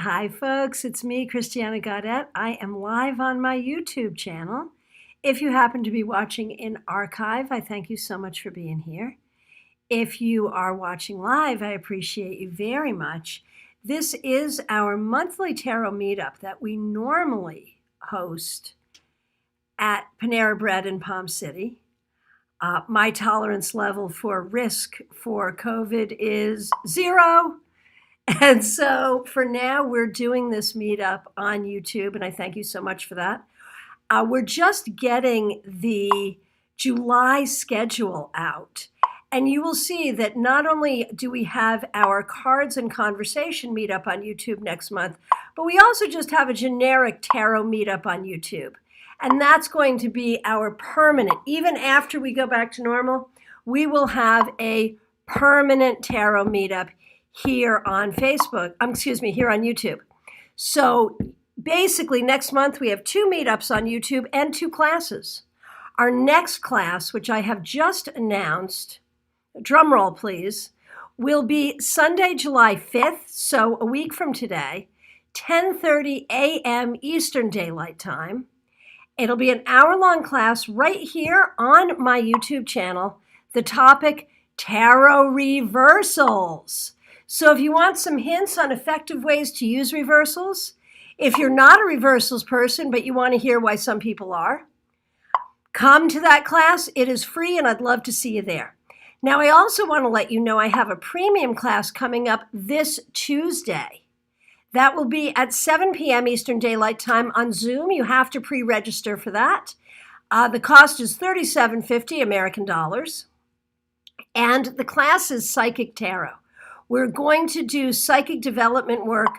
Hi, folks. It's me, Christiana Gaudet. I am live on my YouTube channel. If you happen to be watching in archive, I thank you so much for being here. If you are watching live, I appreciate you very much. This is our monthly tarot meetup that we normally host at Panera Bread in Palm City. My tolerance level for risk for COVID is 0. And so for now, we're doing this meetup on YouTube, and I thank you so much for that. We're just getting the July schedule out. And you will see that not only do we have our Cards and Conversation meetup on YouTube next month, but we also just have a generic tarot meetup on YouTube. And that's going to be our permanent. Even after we go back to normal, we will have a permanent tarot meetup here on Facebook, here on YouTube. So basically next month we have 2 meetups on YouTube and 2 classes. Our next class, which I have just announced, drum roll please, will be Sunday, July 5th, so a week from today, 10:30 a.m. Eastern Daylight Time. It'll be an hour-long class right here on my YouTube channel. The topic, tarot reversals. So if you want some hints on effective ways to use reversals, if you're not a reversals person, but you want to hear why some people are, come to that class. It is free, and I'd love to see you there. Now, I also want to let you know I have a premium class coming up this Tuesday. That will be at 7 p.m. Eastern Daylight Time on Zoom. You have to pre-register for that. The cost is $37.50 American dollars. And the class is Psychic Tarot. We're going to do psychic development work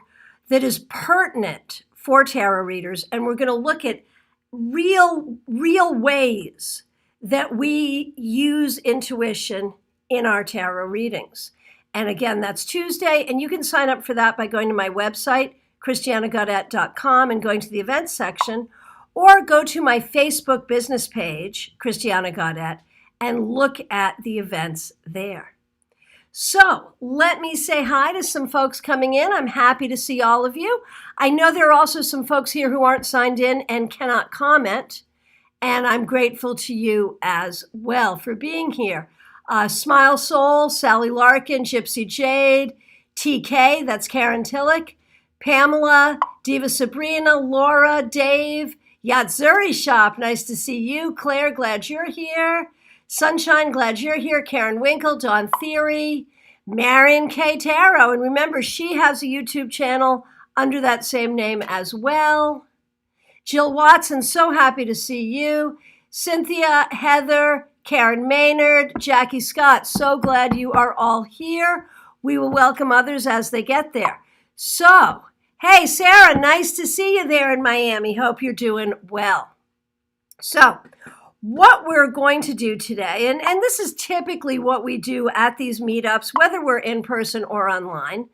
that is pertinent for tarot readers, and we're going to look at real ways that we use intuition in our tarot readings. And again, that's Tuesday, and you can sign up for that by going to my website, christianagaudet.com, and going to the events section, or go to my Facebook business page, Christiana Gaudet, and look at the events there. So let me say hi to some folks coming in. I'm happy to see all of you. I know there are also some folks here who aren't signed in and cannot comment, and I'm grateful to you as well for being here. Smile Soul, Sally Larkin, Gypsy Jade, TK, that's Caryn Tillich, Pamela, Diva Sabrina, Laura, Dave, Yatsuri Shop, nice to see you. Claire, glad you're here. Sunshine, glad you're here. Karen Winkle, Dawn Theory, Marion K. Tarot. And remember, she has a YouTube channel under that same name as well. Jill Watson, so happy to see you. Cynthia, Heather, Karen Maynard, Jackie Scott, so glad you are all here. We will welcome others as they get there. So, hey, Sarah, nice to see you there in Miami. Hope you're doing well. So, what we're going to do today, and this is typically what we do at these meetups, whether we're in person or online.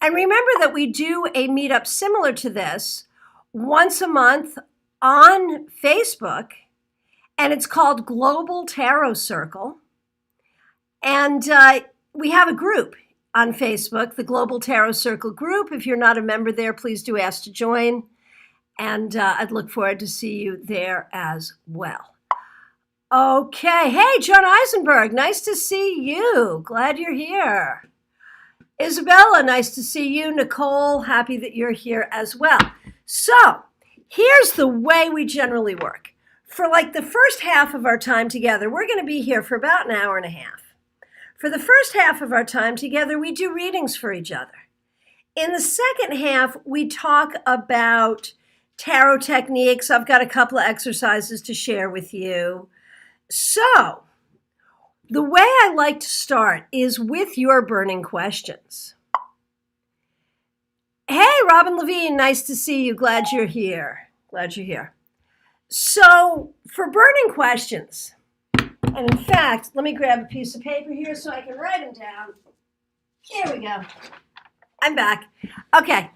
And remember that we do a meetup similar to this once a month on Facebook, and it's called Global Tarot Circle. And we have a group on Facebook, the Global Tarot Circle group. If you're not a member there, please do ask to join. And I'd look forward to see you there as well. Okay. Hey, John Eisenberg, nice to see you. Glad you're here. Isabella, nice to see you. Nicole, happy that you're here as well. So here's the way we generally work. For like the first half of our time together, we're going to be here for about an hour and a half. For the first half of our time together, we do readings for each other. In the second half, we talk about tarot techniques. I've got a couple of exercises to share with you. So, the way I like to start is with your burning questions. Hey, Robin Levine, nice to see you. Glad you're here. Glad you're here. So, for burning questions, and in fact, let me grab a piece of paper here so I can write them down. Here we go. I'm back. Okay.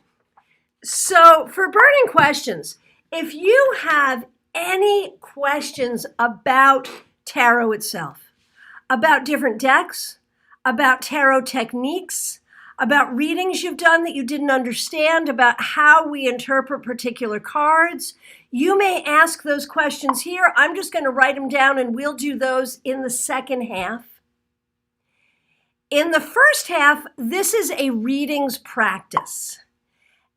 So, for burning questions, if you have any questions about tarot itself, about different decks, about tarot techniques, about readings you've done that you didn't understand, about how we interpret particular cards. You may ask those questions here. I'm just going to write them down, and we'll do those in the second half. In the first half, this is a readings practice.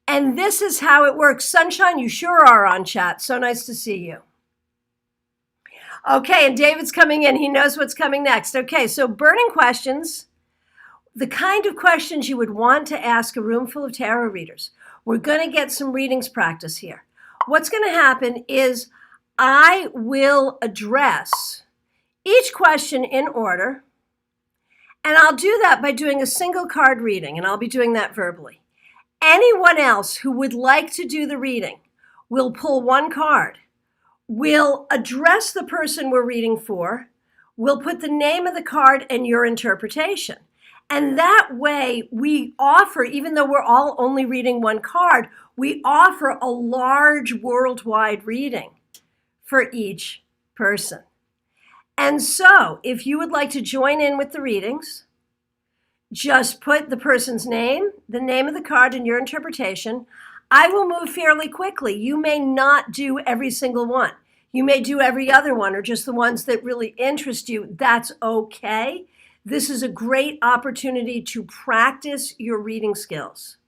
And this is how it works. Sunshine, you sure are on chat. So nice to see you. Okay, and David's coming in. He knows what's coming next. Okay, so burning questions, the kind of questions you would want to ask a room full of tarot readers. We're going to get some readings practice here. What's going to happen is I will address each question in order, and I'll do that by doing a single card reading, and I'll be doing that verbally. Anyone else who would like to do the reading will pull one card. We'll address the person we're reading for. We'll put the name of the card and your interpretation. And that way we offer, even though we're all only reading one card, we offer a large worldwide reading for each person. And so if you would like to join in with the readings, just put the person's name, the name of the card, and your interpretation. I will move fairly quickly. You may not do every single one. You may do every other one or just the ones that really interest you. That's okay. This is a great opportunity to practice your reading skills.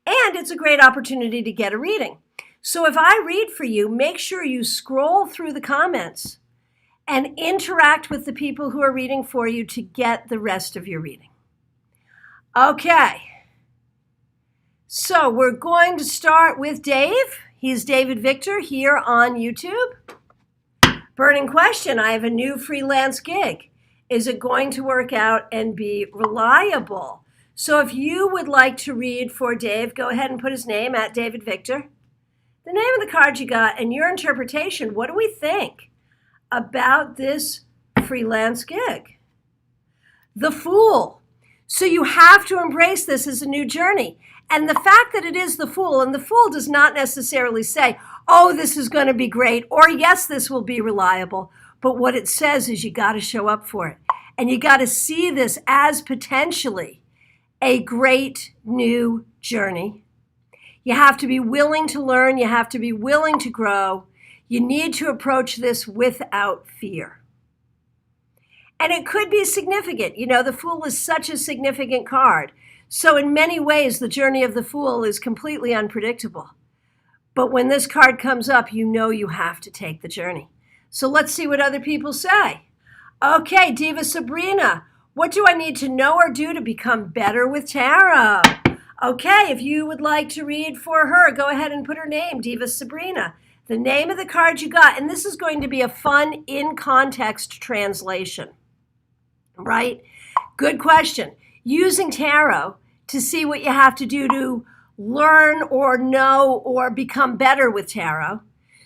And it's a great opportunity to get a reading. So if I read for you, make sure you scroll through the comments and interact with the people who are reading for you to get the rest of your reading. Okay, so we're going to start with Dave. He's David Victor here on YouTube. Burning question, I have a new freelance gig. Is it going to work out and be reliable? So if you would like to read for Dave, go ahead and put his name at David Victor, the name of the card you got, and your interpretation. What do we think about this freelance gig? The Fool. So you have to embrace this as a new journey. And the fact that it is the Fool, and the Fool does not necessarily say, oh, this is going to be great, or yes, this will be reliable. But what it says is you got to show up for it. And you got to see this as potentially a great new journey. You have to be willing to learn. You have to be willing to grow. You need to approach this without fear. And it could be significant. You know, the Fool is such a significant card. So in many ways, the journey of the Fool is completely unpredictable. But when this card comes up, you know you have to take the journey. So let's see what other people say. Okay, Diva Sabrina, what do I need to know or do to become better with tarot? Okay, if you would like to read for her, go ahead and put her name, Diva Sabrina, the name of the card you got. And this is going to be a fun in-context translation. Right? Good question. Using tarot to see what you have to do to learn or know or become better with tarot.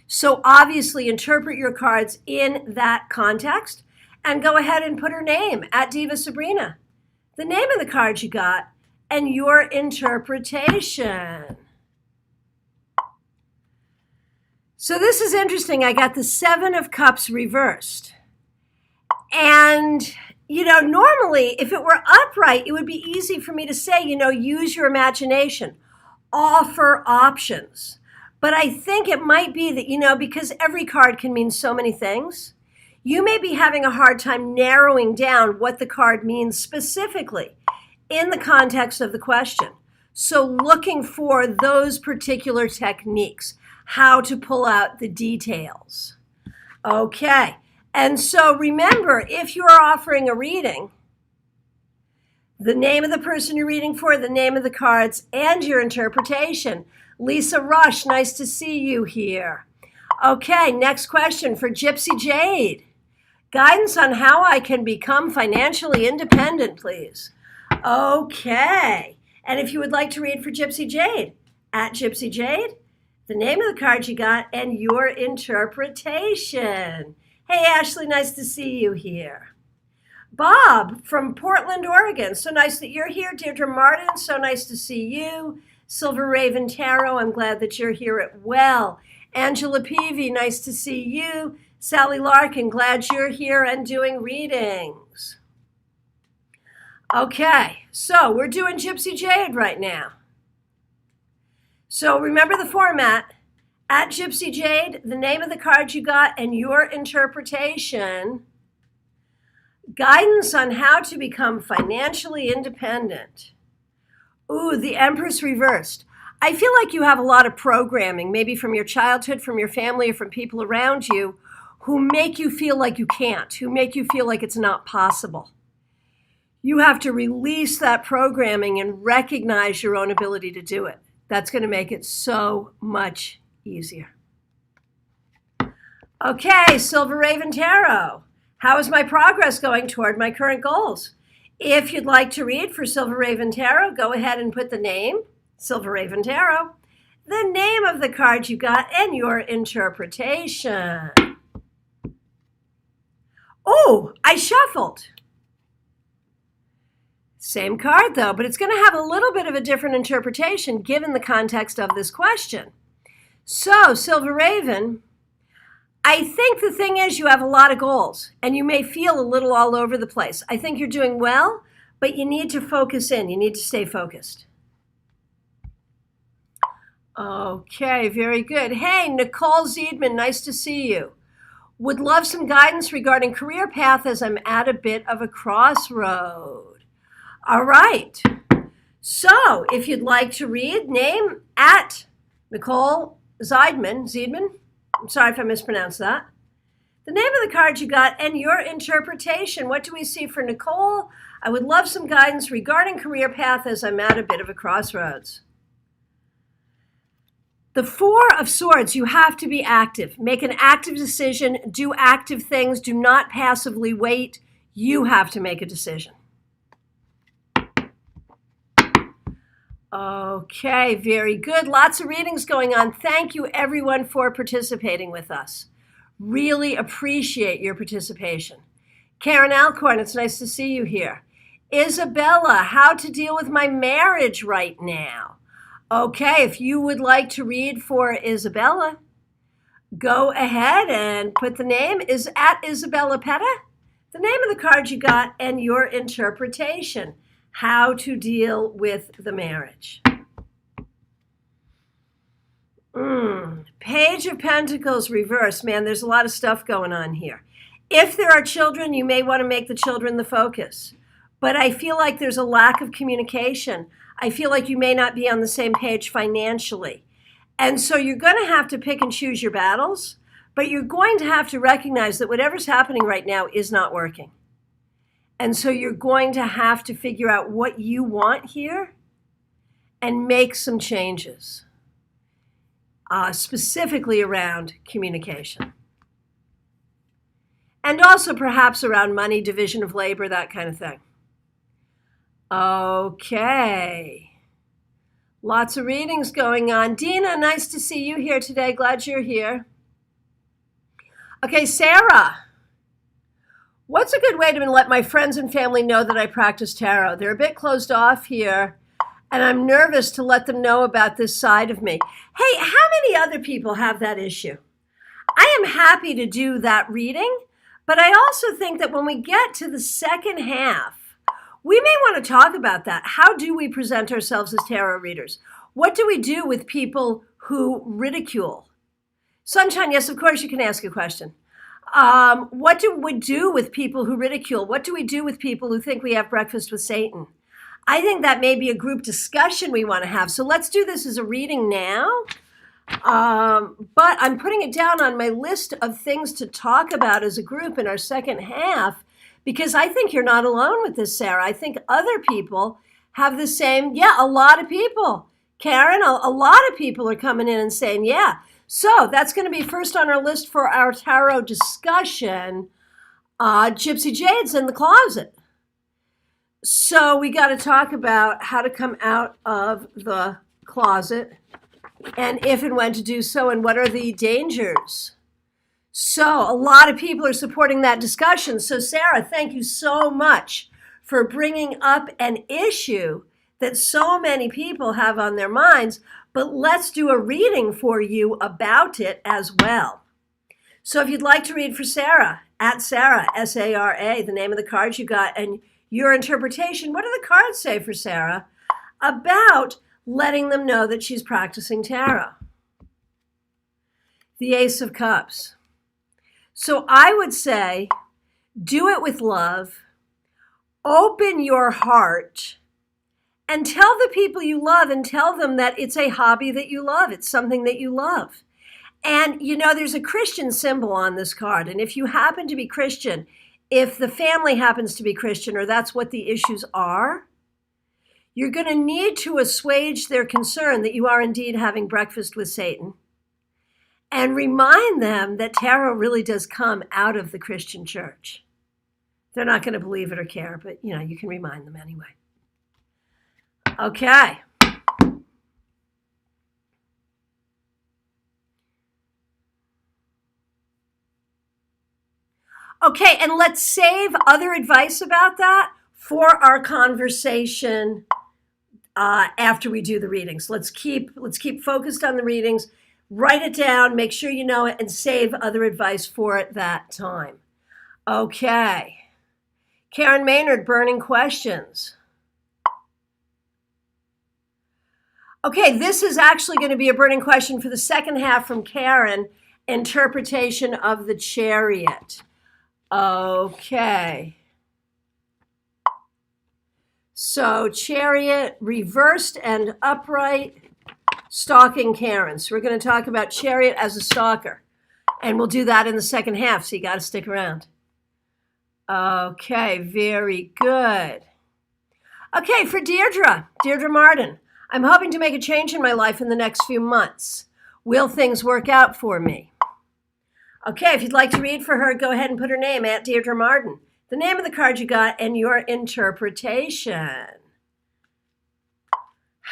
So obviously interpret your cards in that context and go ahead and put her name at Diva Sabrina, the name of the card you got, and your interpretation. So this is interesting. I got the Seven of Cups reversed. And you know, normally, if it were upright, it would be easy for me to say, you know, use your imagination, offer options. But I think it might be that, you know, because every card can mean so many things, you may be having a hard time narrowing down what the card means specifically in the context of the question. So looking for those particular techniques, how to pull out the details. Okay. And so remember, if you're offering a reading, the name of the person you're reading for, the name of the cards, and your interpretation. Lisa Rush, nice to see you here. Okay, next question for Gypsy Jade. Guidance on how I can become financially independent, please. Okay, and if you would like to read for Gypsy Jade, at Gypsy Jade, the name of the card you got, and your interpretation. Hey, Ashley, nice to see you here. Bob from Portland, Oregon. So nice that you're here. Deirdre Martin, so nice to see you. Silver Raven Tarot, I'm glad that you're here as well. Angela Peavy, nice to see you. Sally Larkin, glad you're here and doing readings. Okay, so we're doing Gypsy Jade right now. So remember the format. At Gypsy Jade, the name of the card you got and your interpretation. Guidance on how to become financially independent. Ooh, the Empress reversed. I feel like you have a lot of programming, maybe from your childhood, from your family, or from people around you who make you feel like you can't, who make you feel like it's not possible. You have to release that programming and recognize your own ability to do it. That's going to make it so much easier. Okay, Silver Raven Tarot. How is my progress going toward my current goals? If you'd like to read for Silver Raven Tarot, go ahead and put the name, Silver Raven Tarot, the name of the card you got, and your interpretation. Oh, I shuffled. Same card though, but it's going to have a little bit of a different interpretation given the context of this question. So, Silver Raven, I think the thing is you have a lot of goals and you may feel a little all over the place. I think you're doing well, but you need to focus in. You need to stay focused. Okay, very good. Hey, Nicole Ziedman, nice to see you. Would love some guidance regarding career path as I'm at a bit of a crossroad. All right. So if you'd like to read, name at Nicole Ziedman. I'm sorry if I mispronounced that. The name of the card you got and your interpretation. What do we see for Nicole? I would love some guidance regarding career path as I'm at a bit of a crossroads. The Four of Swords, you have to be active. Make an active decision. Do active things. Do not passively wait. You have to make a decision. Okay, very good. Lots of readings going on. Thank you, everyone, for participating with us. Really appreciate your participation. Caryn Alcorn, it's nice to see you here. Isabella, how to deal with my marriage right now. Okay, if you would like to read for Isabella, go ahead and put the name is at Isabella Petta, the name of the card you got, and your interpretation. How to deal with the marriage. Page of Pentacles reverse. Man, there's a lot of stuff going on here. If there are children, you may want to make the children the focus. But I feel like there's a lack of communication. I feel like you may not be on the same page financially. And so you're going to have to pick and choose your battles, but you're going to have to recognize that whatever's happening right now is not working. And so you're going to have to figure out what you want here and make some changes, specifically around communication. And also perhaps around money, division of labor, that kind of thing. Okay. Lots of readings going on. Dina, nice to see you here today. Glad you're here. Okay, Sarah. What's a good way to let my friends and family know that I practice tarot? They're a bit closed off here, and I'm nervous to let them know about this side of me. Hey, how many other people have that issue? I am happy to do that reading, but I also think that when we get to the second half, we may want to talk about that. How do we present ourselves as tarot readers? What do we do with people who ridicule? Sunshine, yes, of course you can ask a question. What do we do with people who ridicule? What do we do with people who think we have breakfast with Satan? I think that may be a group discussion we want to have. So let's do this as a reading now. But I'm putting it down on my list of things to talk about as a group in our second half, because I think you're not alone with this, Sarah. I think other people have the same, a lot of people. Caryn, a lot of people are coming in and saying, yeah. So that's going to be first on our list for our tarot discussion, Gypsy Jade's in the closet. So we got to talk about how to come out of the closet and if and when to do so and what are the dangers. So a lot of people are supporting that discussion. So Sarah, thank you so much for bringing up an issue that so many people have on their minds. But let's do a reading for you about it as well. So if you'd like to read for Sarah, at Sarah, S-A-R-A, the name of the card you got, and your interpretation. What do the cards say for Sarah about letting them know that she's practicing tarot? The Ace of Cups. So I would say, do it with love, open your heart, and tell the people you love and tell them that it's a hobby that you love. It's something that you love. And, you know, there's a Christian symbol on this card. And if you happen to be Christian, if the family happens to be Christian, or that's what the issues are, you're going to need to assuage their concern that you are indeed having breakfast with Satan, and remind them that tarot really does come out of the Christian church. They're not going to believe it or care, but, you know, you can remind them anyway. Okay. Okay, and let's save other advice about that for our conversation after we do the readings. Let's keep focused on the readings. Write it down, make sure you know it, and save other advice for it that time. Okay. Caryn Maynard, burning questions. Okay, this is actually going to be a burning question for the second half from Caryn, interpretation of the Chariot. Okay. So Chariot, reversed and upright, stalking Caryn. So we're going to talk about Chariot as a stalker. And we'll do that in the second half, so you got to stick around. Okay, very good. Okay, for Deirdre Martin. I'm hoping to make a change in my life in the next few months. Will things work out for me? Okay, if you'd like to read for her, go ahead and put her name, at Deirdre Martin. The name of the card you got and your interpretation.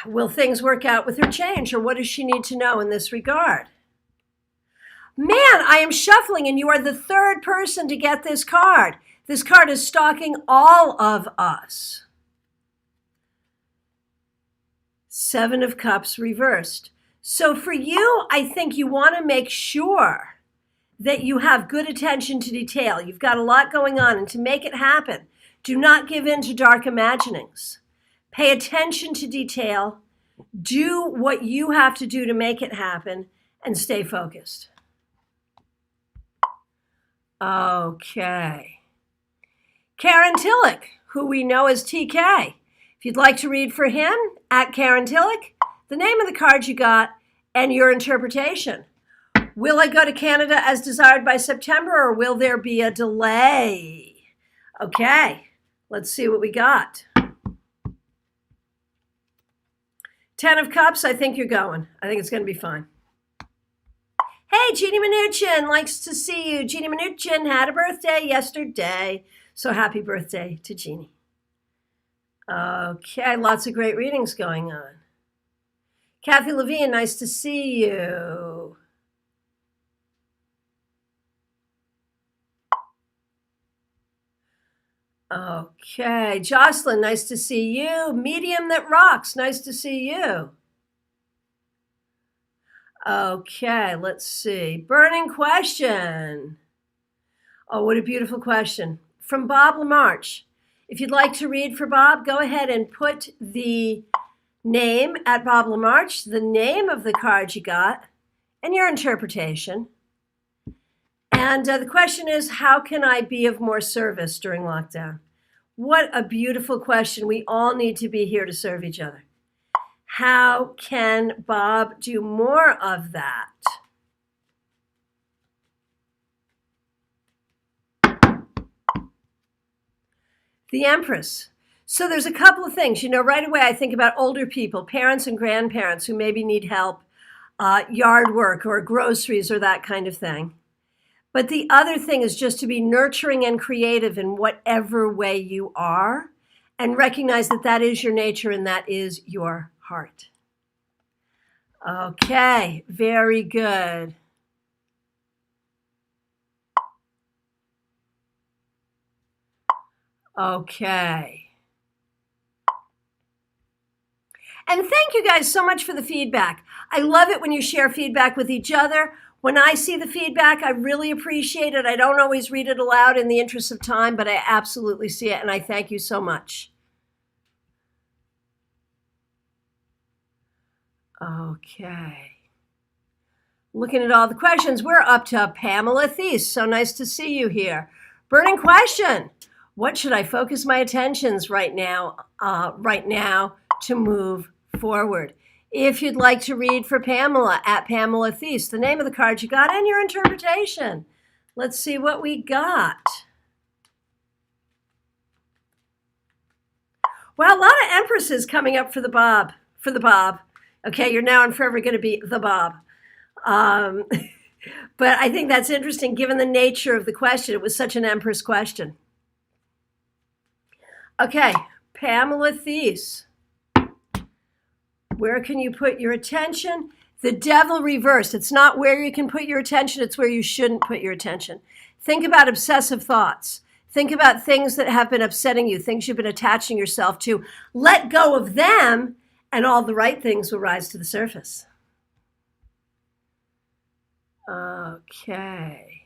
Will things work out with her change, or what does she need to know in this regard? Man, I am shuffling, and you are the third person to get this card. This card is stalking all of us. Seven of Cups reversed. So for you, I think you want to make sure that you have good attention to detail. You've got a lot going on, and to make it happen, do not give in to dark imaginings. Pay attention to detail, do what you have to do to make it happen, and stay focused. Okay. Karen Tillich, who we know as TK. If you'd like to read for him, at Karen Tillich, the name of the card you got and your interpretation. Will I go to Canada as desired by September, or will there be a delay? Okay, let's see what we got. 10 of Cups, I think you're going. I think it's going to be fine. Hey, Jeannie Mnuchin, likes to see you. Jeannie Mnuchin had a birthday yesterday, so happy birthday to Jeannie. Okay, lots of great readings going on. Kathy Levine, nice to see you. Okay, Jocelyn, nice to see you. Medium that rocks, nice to see you. Okay, let's see. Burning question. Oh, what a beautiful question. From Bob LaMarche. If you'd like to read for Bob, go ahead and put the name at Bob LaMarche, the name of the card you got, and your interpretation. And the question is, how can I be of more service during lockdown? What a beautiful question. We all need to be here to serve each other. How can Bob do more of that? The Empress. So there's a couple of things. You know, right away I think about older people, parents and grandparents who maybe need help, yard work or groceries or that kind of thing. But the other thing is just to be nurturing and creative in whatever way you are, and recognize that that is your nature and that is your heart. Okay, very good. Okay. And thank you guys so much for the feedback. I love it when you share feedback with each other. When I see the feedback, I really appreciate it. I don't always read it aloud in the interest of time, but I absolutely see it, and I thank you so much. Okay. Looking at all the questions, we're up to Pamela Thies. So nice to see you here. Burning question. What should I focus my attentions right now to move forward? If you'd like to read for Pamela, at Pamela Thies, the name of the card you got and your interpretation. Let's see what we got. Well, a lot of empresses coming up for the Bob. Okay, you're now and forever going to be the Bob. But I think that's interesting given the nature of the question. It was such an empress question. Okay, Pamela Thies. Where can you put your attention? The devil reversed. It's not where you can put your attention, it's where you shouldn't put your attention. Think about obsessive thoughts. Think about things that have been upsetting you, things you've been attaching yourself to. Let go of them, and all the right things will rise to the surface. Okay,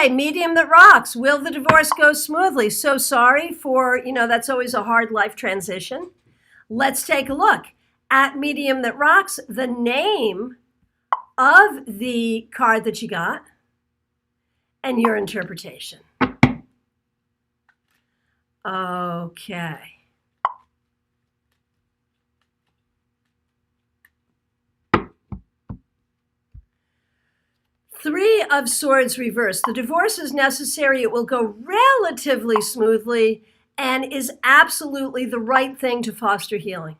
medium that rocks. Will the divorce go smoothly? So sorry for, that's always a hard life transition. Let's take a look at medium that rocks, the name of the card that you got and your interpretation. Okay. Three of Swords reversed. The divorce is necessary. It will go relatively smoothly and is absolutely the right thing to foster healing.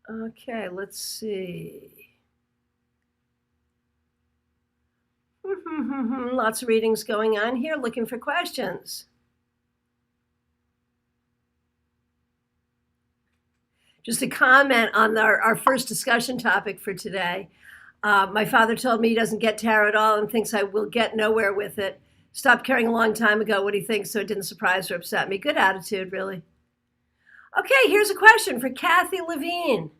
Okay, let's see. Lots of readings going on here, looking for questions. Just a comment on our first discussion topic for today. My father told me he doesn't get tarot at all and thinks I will get nowhere with it. Stopped caring a long time ago what he thinks, so it didn't surprise or upset me. Good attitude, really. Okay, here's a question for Kathy Levine.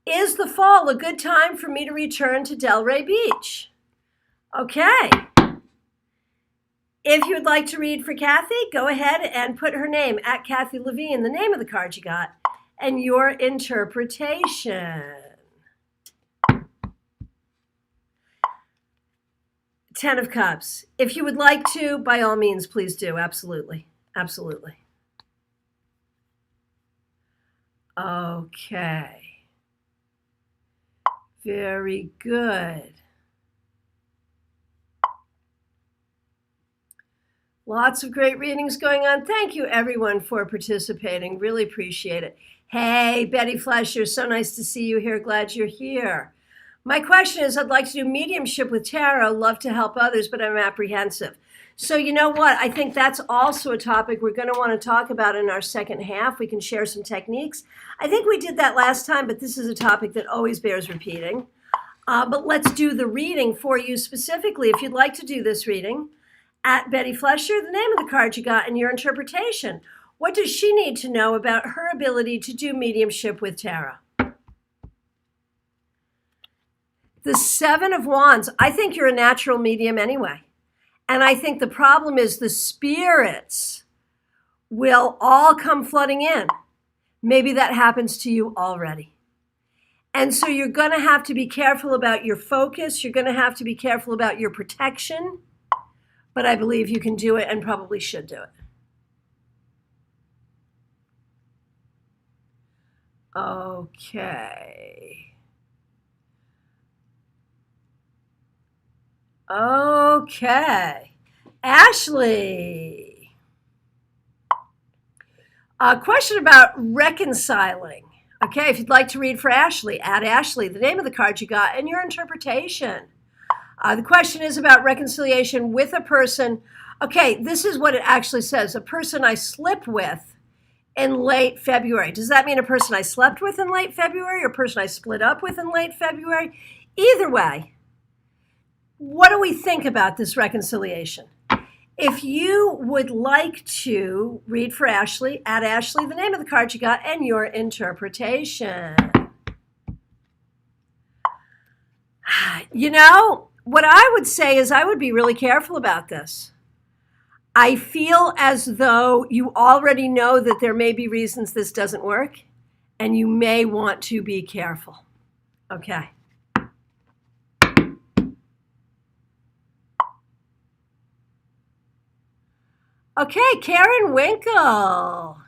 Is the fall a good time for me to return to Delray Beach? Okay. If you would like to read for Kathy, go ahead and put her name at Kathy Levine, the name of the card you got, and your interpretation. 10 of Cups. If you would like to, by all means, please do. Absolutely. Absolutely. Okay. Very good. Lots of great readings going on. Thank you, everyone, for participating. Really appreciate it. Hey, Betty Flesher, so nice to see you here. Glad you're here. My question is, I'd like to do mediumship with tarot. Love to help others, but I'm apprehensive. So you know what? I think that's also a topic we're going to want to talk about in our second half. We can share some techniques. I think we did that last time, but this is a topic that always bears repeating. But let's do the reading for you specifically. If you'd like to do this reading, at Betty Flesher, the name of the card you got and your interpretation. What does she need to know about her ability to do mediumship with tarot? The Seven of Wands. I think you're a natural medium anyway. And I think the problem is the spirits will all come flooding in. Maybe that happens to you already. And so you're going to have to be careful about your focus. You're going to have to be careful about your protection. But I believe you can do it and probably should do it. Okay. Okay. Ashley. A question about reconciling. Okay, if you'd like to read for Ashley, add Ashley, the name of the card you got, and your interpretation. The question is about reconciliation with a person. Okay, this is what it actually says. A person I slept with in late February. Does that mean a person I slept with in late February or a person I split up with in late February? Either way, what do we think about this reconciliation? If you would like to read for Ashley, add Ashley, the name of the card you got, and your interpretation. You know, what I would say is I would be really careful about this. I feel as though you already know that there may be reasons this doesn't work, and you may want to be careful. Okay. Okay, Caryn Winkle.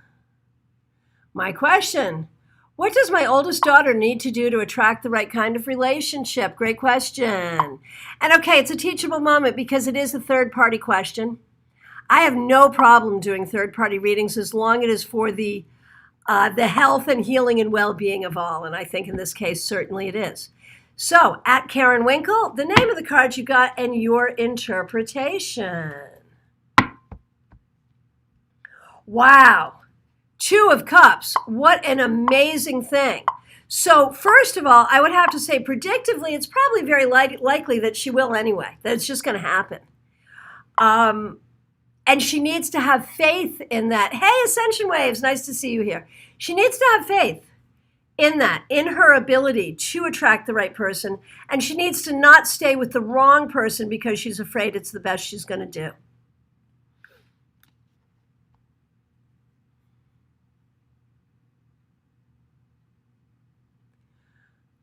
My question, what does my oldest daughter need to do to attract the right kind of relationship? Great question. And okay, it's a teachable moment because it is a third-party question. I have no problem doing third-party readings as long as it is for the health and healing and well-being of all. And I think in this case, certainly it is. So, at Caryn Winkle, the name of the card you got and your interpretation. Wow. 2 of Cups. What an amazing thing. So, first of all, I would have to say predictively, it's probably very likely that she will anyway, that it's just going to happen. And she needs to have faith in that. Hey, Ascension Waves, nice to see you here. She needs to have faith in that, in her ability to attract the right person. And she needs to not stay with the wrong person because she's afraid it's the best she's going to do.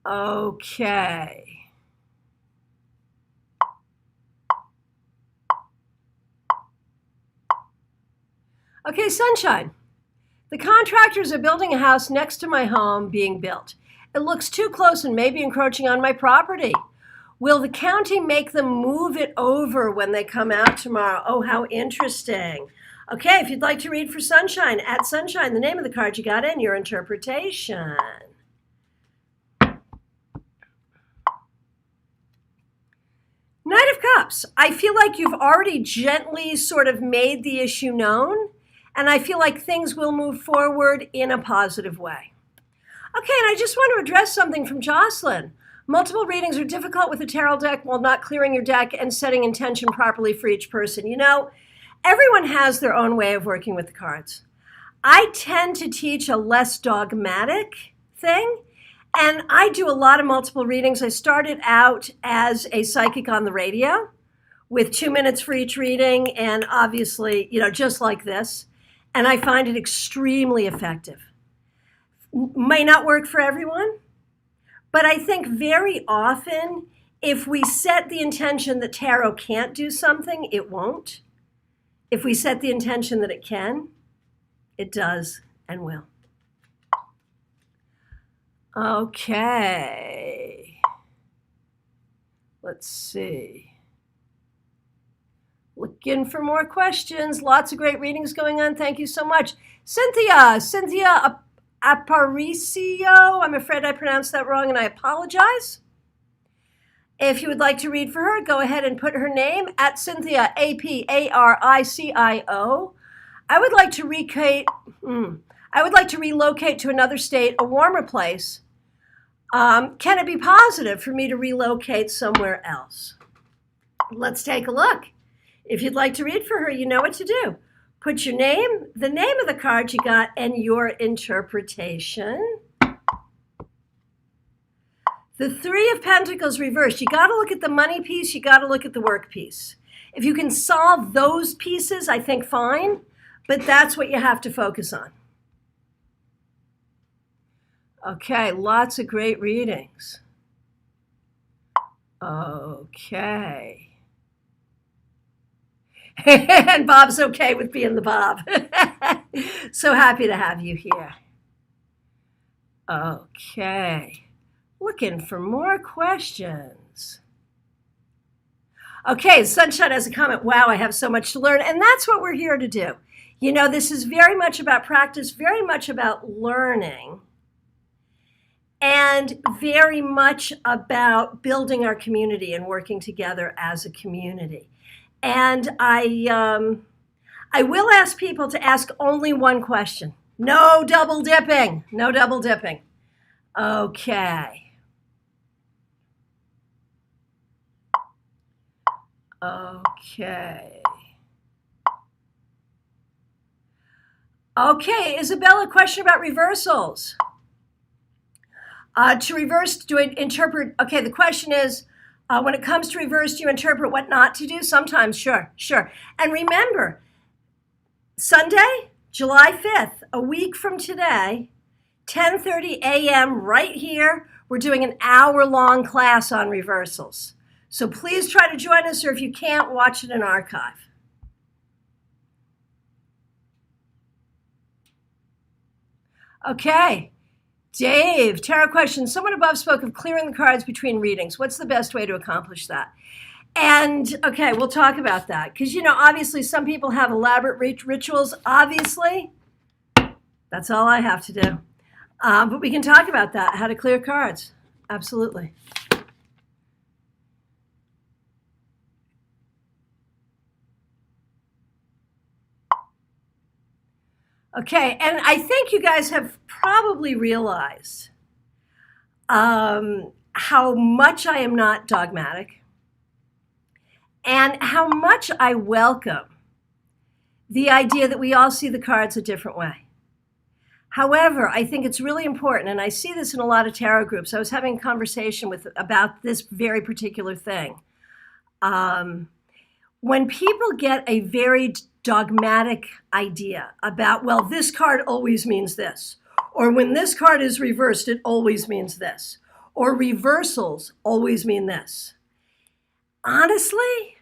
Okay. Okay, Sunshine. The contractors are building a house next to my home being built. It looks too close and maybe encroaching on my property. Will the county make them move it over when they come out tomorrow? Oh, how interesting. Okay, if you'd like to read for Sunshine, at Sunshine, the name of the card you got and your interpretation. Knight of Cups. I feel like you've already gently sort of made the issue known, and I feel like things will move forward in a positive way. Okay, and I just want to address something from Jocelyn. Multiple readings are difficult with a tarot deck while not clearing your deck and setting intention properly for each person. You know, everyone has their own way of working with the cards. I tend to teach a less dogmatic thing, and I do a lot of multiple readings. I started out as a psychic on the radio with 2 minutes for each reading, and obviously, you know, just like this. And I find it extremely effective. May not work for everyone, but I think very often, if we set the intention that tarot can't do something, it won't. If we set the intention that it can, it does and will. Okay. Let's see. Looking for more questions. Lots of great readings going on. Thank you so much. Cynthia Aparicio. I'm afraid I pronounced that wrong and I apologize. If you would like to read for her, go ahead and put her name at Cynthia, Aparicio. I would like to relocate to another state, a warmer place. Can it be positive for me to relocate somewhere else? Let's take a look. If you'd like to read for her, you know what to do. Put your name, the name of the card you got, and your interpretation. The 3 of Pentacles reversed. You got to look at the money piece. You got to look at the work piece. If you can solve those pieces, I think fine, but that's what you have to focus on. Okay, lots of great readings. Okay. And Bob's okay with being the Bob. So happy to have you here. Okay. Looking for more questions. Okay, Sunshine has a comment. Wow, I have so much to learn. And that's what we're here to do. You know, this is very much about practice, very much about learning, and very much about building our community and working together as a community. And I will ask people to ask only one question. No double dipping. No double dipping. Okay. Okay. Okay, Isabella, question about reversals. To reverse, do I interpret? Okay, the question is, when it comes to reverse, do you interpret what not to do? Sometimes, sure. And remember, Sunday, July 5th, a week from today, 10:30 a.m. right here, we're doing an hour-long class on reversals. So please try to join us, or if you can't, watch it in archive. Okay. Dave, tarot question. Someone above spoke of clearing the cards between readings. What's the best way to accomplish that? And okay, we'll talk about that. Because, obviously some people have elaborate rituals. Obviously, that's all I have to do. But we can talk about that, how to clear cards. Absolutely. Okay, and I think you guys have probably realized how much I am not dogmatic and how much I welcome the idea that we all see the cards a different way. However, I think it's really important, and I see this in a lot of tarot groups. I was having a conversation about this very particular thing. When people get a very dogmatic idea about, well, this card always means this, or when this card is reversed, it always means this, or reversals always mean this. Honestly,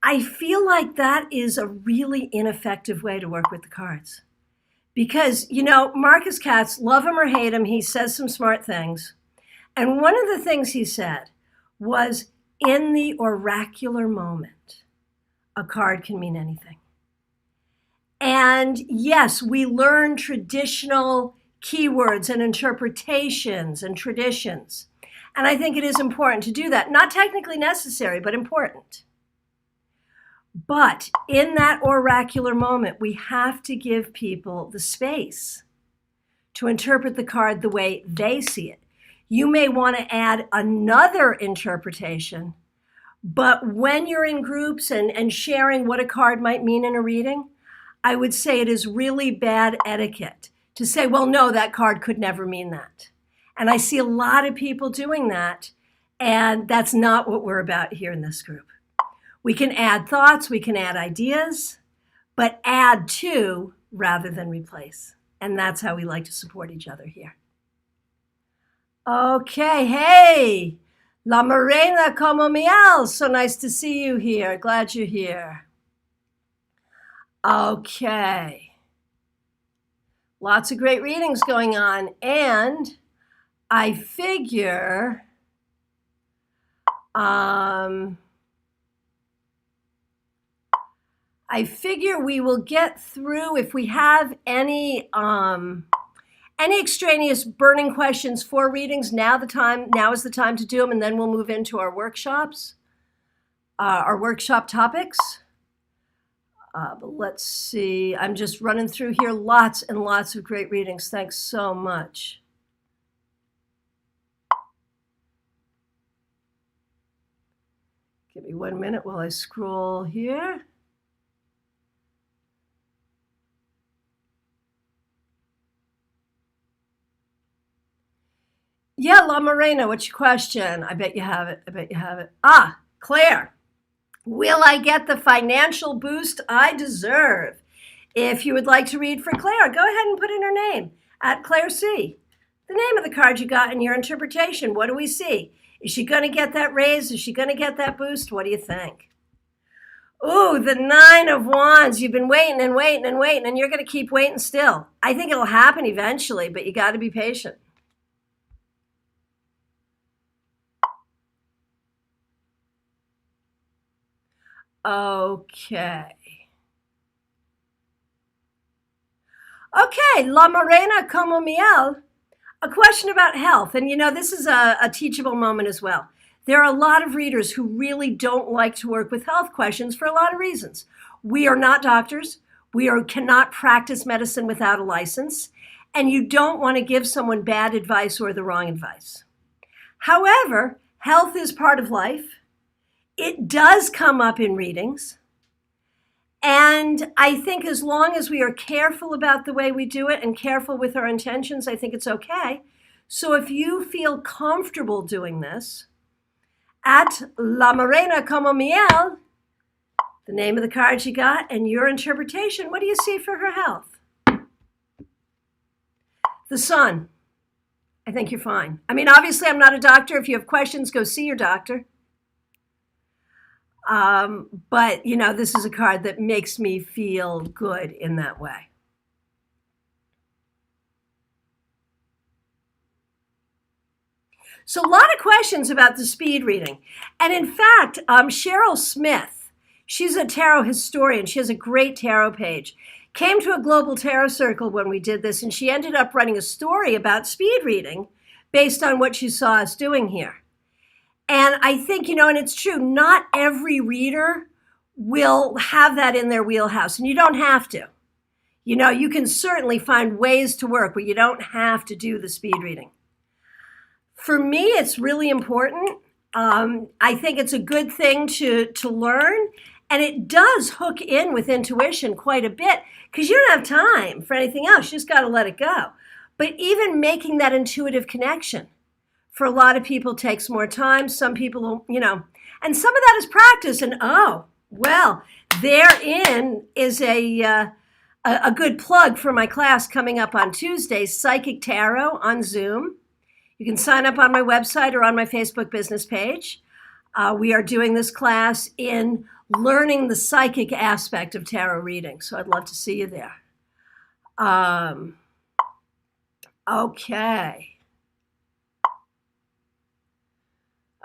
I feel like that is a really ineffective way to work with the cards. Because, Marcus Katz, love him or hate him, he says some smart things. And one of the things he said was, in the oracular moment, a card can mean anything. And yes, we learn traditional keywords and interpretations and traditions. And I think it is important to do that. Not technically necessary, but important. But in that oracular moment, we have to give people the space to interpret the card the way they see it. You may want to add another interpretation, but when you're in groups and sharing what a card might mean in a reading, I would say it is really bad etiquette to say, well, no, that card could never mean that. And I see a lot of people doing that, and that's not what we're about here in this group. We can add thoughts, we can add ideas, but add to rather than replace. And that's how we like to support each other here. Okay, hey, La Morena como miel. So nice to see you here. Glad you're here. Okay. Lots of great readings going on. And I figure we will get through, if we have any extraneous burning questions for readings, now is the time to do them, and then we'll move into our workshops, our workshop topics. But let's see, I'm just running through here, lots and lots of great readings. Thanks so much. Give me 1 minute while I scroll here. Yeah, La Morena, what's your question? I bet you have it. Ah, Claire. Will I get the financial boost I deserve? If you would like to read for Claire, go ahead and put in her name, @Claire C. The name of the card you got in your interpretation. What do we see? Is she going to get that raise? Is she going to get that boost? What do you think? Ooh, the 9 of Wands. You've been waiting and waiting and waiting, and you're going to keep waiting still. I think it'll happen eventually, but you got to be patient. Okay, La Morena como miel. A question about health. And this is a teachable moment as well. There are a lot of readers who really don't like to work with health questions for a lot of reasons. We are not doctors. We cannot practice medicine without a license. And you don't want to give someone bad advice or the wrong advice. However, health is part of life. It does come up in readings. And I think as long as we are careful about the way we do it and careful with our intentions, I think it's okay. So if you feel comfortable doing this, at La Morena Como Miel, the name of the card you got and your interpretation, what do you see for her health? The Sun. I think you're fine. I mean, obviously, I'm not a doctor. If you have questions, go see your doctor. But, you know, this is a card that makes me feel good in that way. So a lot of questions about the speed reading. And in fact, Cheryl Smith, she's a tarot historian. She has a great tarot page. Came to a global tarot circle when we did this, and she ended up writing a story about speed reading based on what she saw us doing here. And I think, you know, and it's true, not every reader will have that in their wheelhouse, and you don't have to. You know, you can certainly find ways to work where you don't have to do the speed reading. For me, it's really important. I think it's a good thing to learn, and it does hook in with intuition quite a bit because you don't have time for anything else. You just got to let it go. But even making that intuitive connection for a lot of people takes more time. Some people, you know, and some of that is practice. And oh, well, therein is a good plug for my class coming up on Tuesday, Psychic Tarot on Zoom. You can sign up on my website or on my Facebook business page. We are doing this class in learning the psychic aspect of tarot reading. So I'd love to see you there. Okay.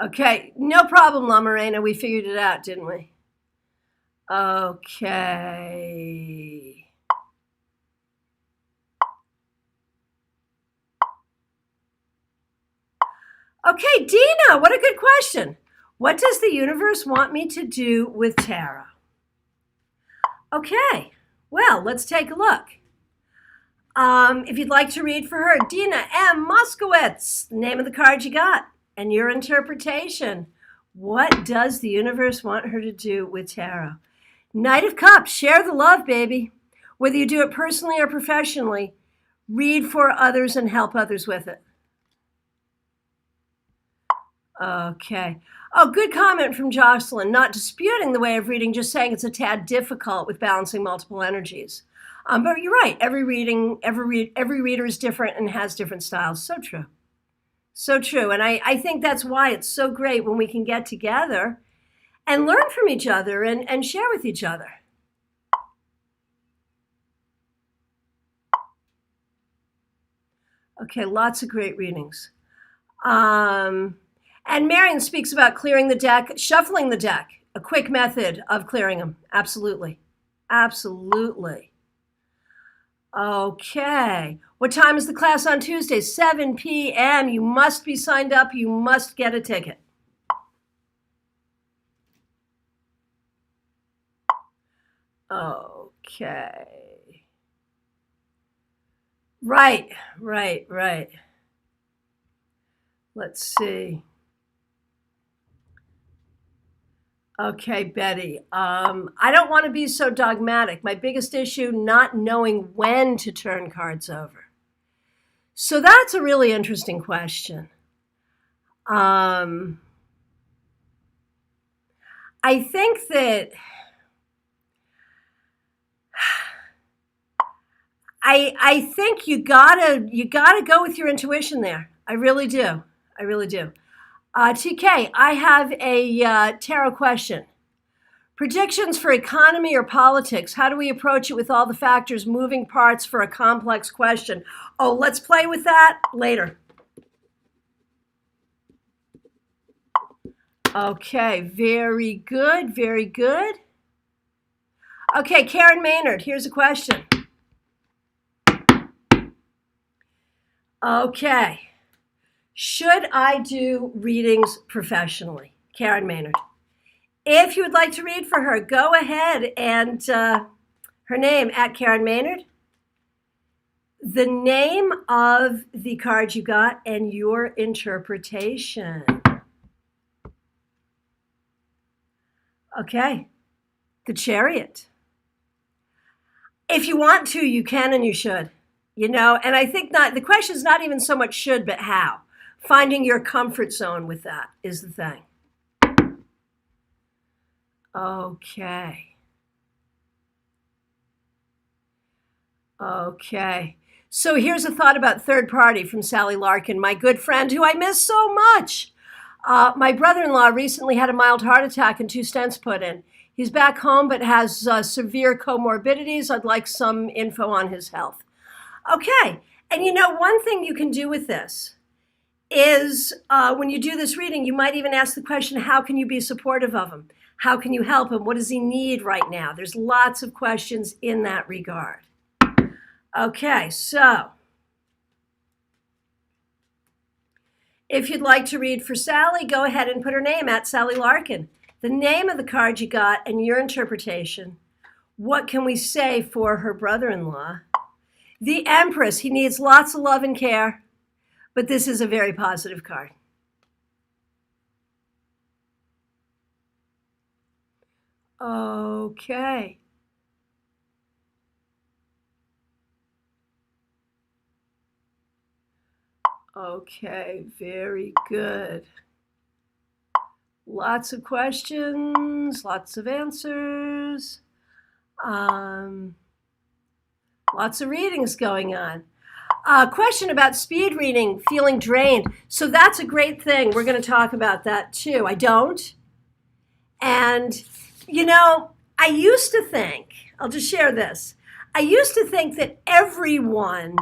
Okay, no problem, La Morena. We figured it out, didn't we? Okay. Okay, Dina, what a good question. What does the universe want me to do with tarot? Okay, well, let's take a look. If you'd like to read for her, Dina M. Moskowitz, the name of the card you got, and your interpretation. What does the universe want her to do with tarot? Knight of Cups, share the love, baby. Whether you do it personally or professionally, read for others and help others with it. Okay. Oh, good comment from Jocelyn. Not disputing the way of reading, just saying it's a tad difficult with balancing multiple energies. But you're right. Every reader is different and has different styles. So true. So true. And I think that's why it's so great when we can get together and learn from each other and share with each other. Okay, lots of great readings. And Marion speaks about clearing the deck, shuffling the deck, a quick method of clearing them. Absolutely. Absolutely. Okay. What time is the class on Tuesday? 7 p.m. You must be signed up. You must get a ticket. Okay. Right. Let's see. Okay, Betty. I don't want to be so dogmatic. My biggest issue, not knowing when to turn cards over. So that's a really interesting question. I think that I think you gotta go with your intuition there. I really do. TK, I have a tarot question. Predictions for economy or politics. How do we approach it with all the factors, moving parts for a complex question? Oh, let's play with that later. Okay, very good. Okay, Caryn Maynard, here's a question. Okay. Should I do readings professionally? Caryn Maynard. If you would like to read for her, go ahead and her name at Caryn Maynard, the name of the card you got, and your interpretation. Okay, the Chariot. If you want to, you can and you should, and I think the question is not even so much should, but how. Finding your comfort zone with that is the thing. Okay. So here's a thought about third party from Sally Larkin, my good friend who I miss so much. My brother-in-law recently had a mild heart attack and 2 stents put in. He's back home but has severe comorbidities. I'd like some info on his health. Okay, and one thing you can do with this is when you do this reading, you might even ask the question, how can you be supportive of him? How can you help him? What does he need right now? There's lots of questions in that regard. Okay, so if you'd like to read for Sally, go ahead and put her name at Sally Larkin. The name of the card you got and your interpretation. What can we say for her brother-in-law? The Empress, he needs lots of love and care, but this is a very positive card. Okay. Okay, very good. Lots of questions, lots of answers, lots of readings going on. Question about speed reading, feeling drained. So that's a great thing. We're going to talk about that too. I don't. And, I used to think, I'll just share this. I used to think that everyone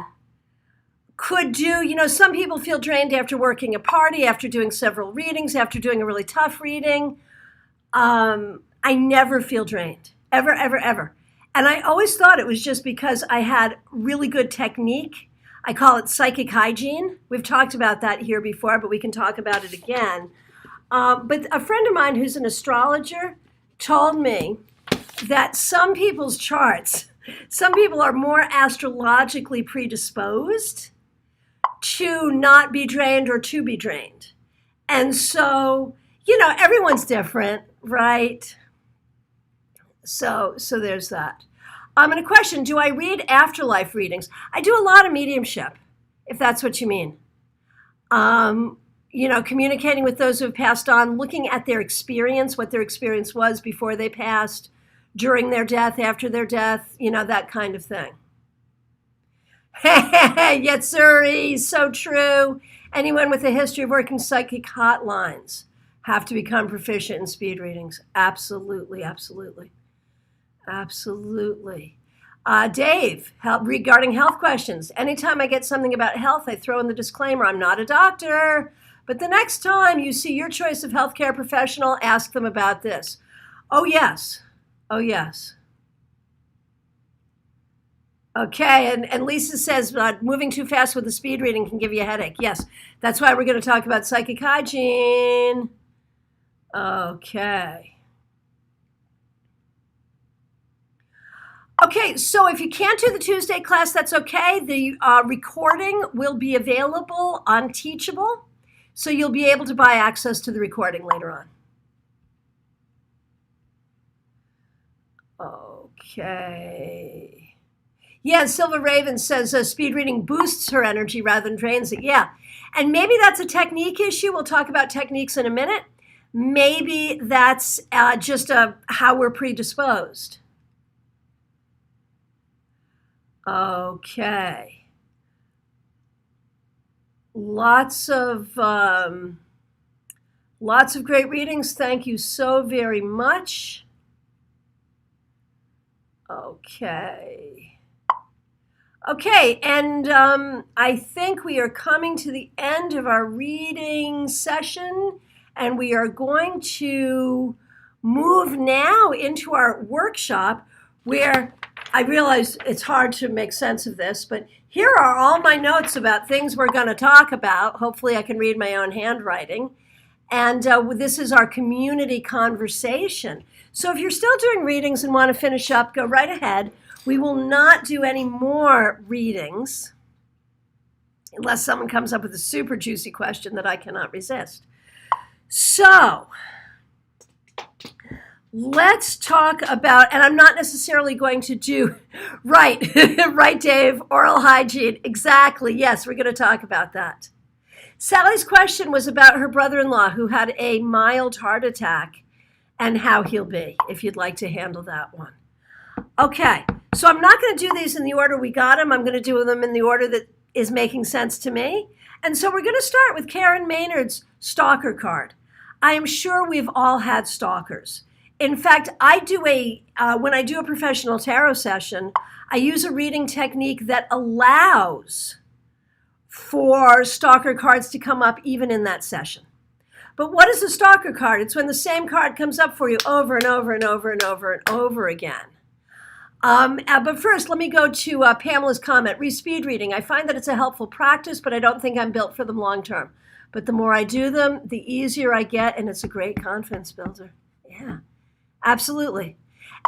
could do, some people feel drained after working a party, after doing several readings, after doing a really tough reading. I never feel drained, ever, ever, ever. And I always thought it was just because I had really good technique. I call it psychic hygiene. We've talked about that here before, but we can talk about it again. But a friend of mine who's an astrologer told me that some people's charts, some people are more astrologically predisposed to not be drained or to be drained. And so, everyone's different, right? So there's that. And a question, do I read afterlife readings? I do a lot of mediumship, if that's what you mean. Communicating with those who have passed on, looking at their experience, what their experience was before they passed, during their death, after their death, that kind of thing. Yes, sir, so true. Anyone with a history of working psychic hotlines have to become proficient in speed readings. Absolutely, absolutely. Absolutely. Dave, regarding health questions. Anytime I get something about health, I throw in the disclaimer, I'm not a doctor. But the next time you see your choice of healthcare professional, ask them about this. Oh, yes. Oh, yes. Okay, and Lisa says moving too fast with the speed reading can give you a headache. Yes, that's why we're going to talk about psychic hygiene. Okay. Okay, so if you can't do the Tuesday class, that's okay. The recording will be available on Teachable, so you'll be able to buy access to the recording later on. Okay. Yeah, Silver Raven says speed reading boosts her energy rather than drains it. Yeah, and maybe that's a technique issue. We'll talk about techniques in a minute. Maybe that's just how we're predisposed. Okay. Lots of great readings. Thank you so very much. Okay. Okay, and I think we are coming to the end of our reading session, and we are going to move now into our workshop where I realize it's hard to make sense of this, but here are all my notes about things we're going to talk about. Hopefully I can read my own handwriting. And this is our community conversation. So if you're still doing readings and want to finish up, go right ahead. We will not do any more readings unless someone comes up with a super juicy question that I cannot resist. So Let's talk about, and I'm not necessarily going to do, right, right, Dave, oral hygiene. Exactly. Yes, we're going to talk about that. Sally's question was about her brother-in-law who had a mild heart attack and how he'll be, if you'd like to handle that one. Okay, so I'm not going to do these in the order we got them. I'm going to do them in the order that is making sense to me. And so we're going to start with Caryn Maynard's stalker card. I am sure we've all had stalkers. In fact, when I do a professional tarot session, I use a reading technique that allows for stalker cards to come up even in that session. But what is a stalker card? It's when the same card comes up for you over and over and over and over and over again. But first, let me go to Pamela's comment. Speed reading. I find that it's a helpful practice, but I don't think I'm built for them long term. But the more I do them, the easier I get, and it's a great confidence builder. Yeah, absolutely.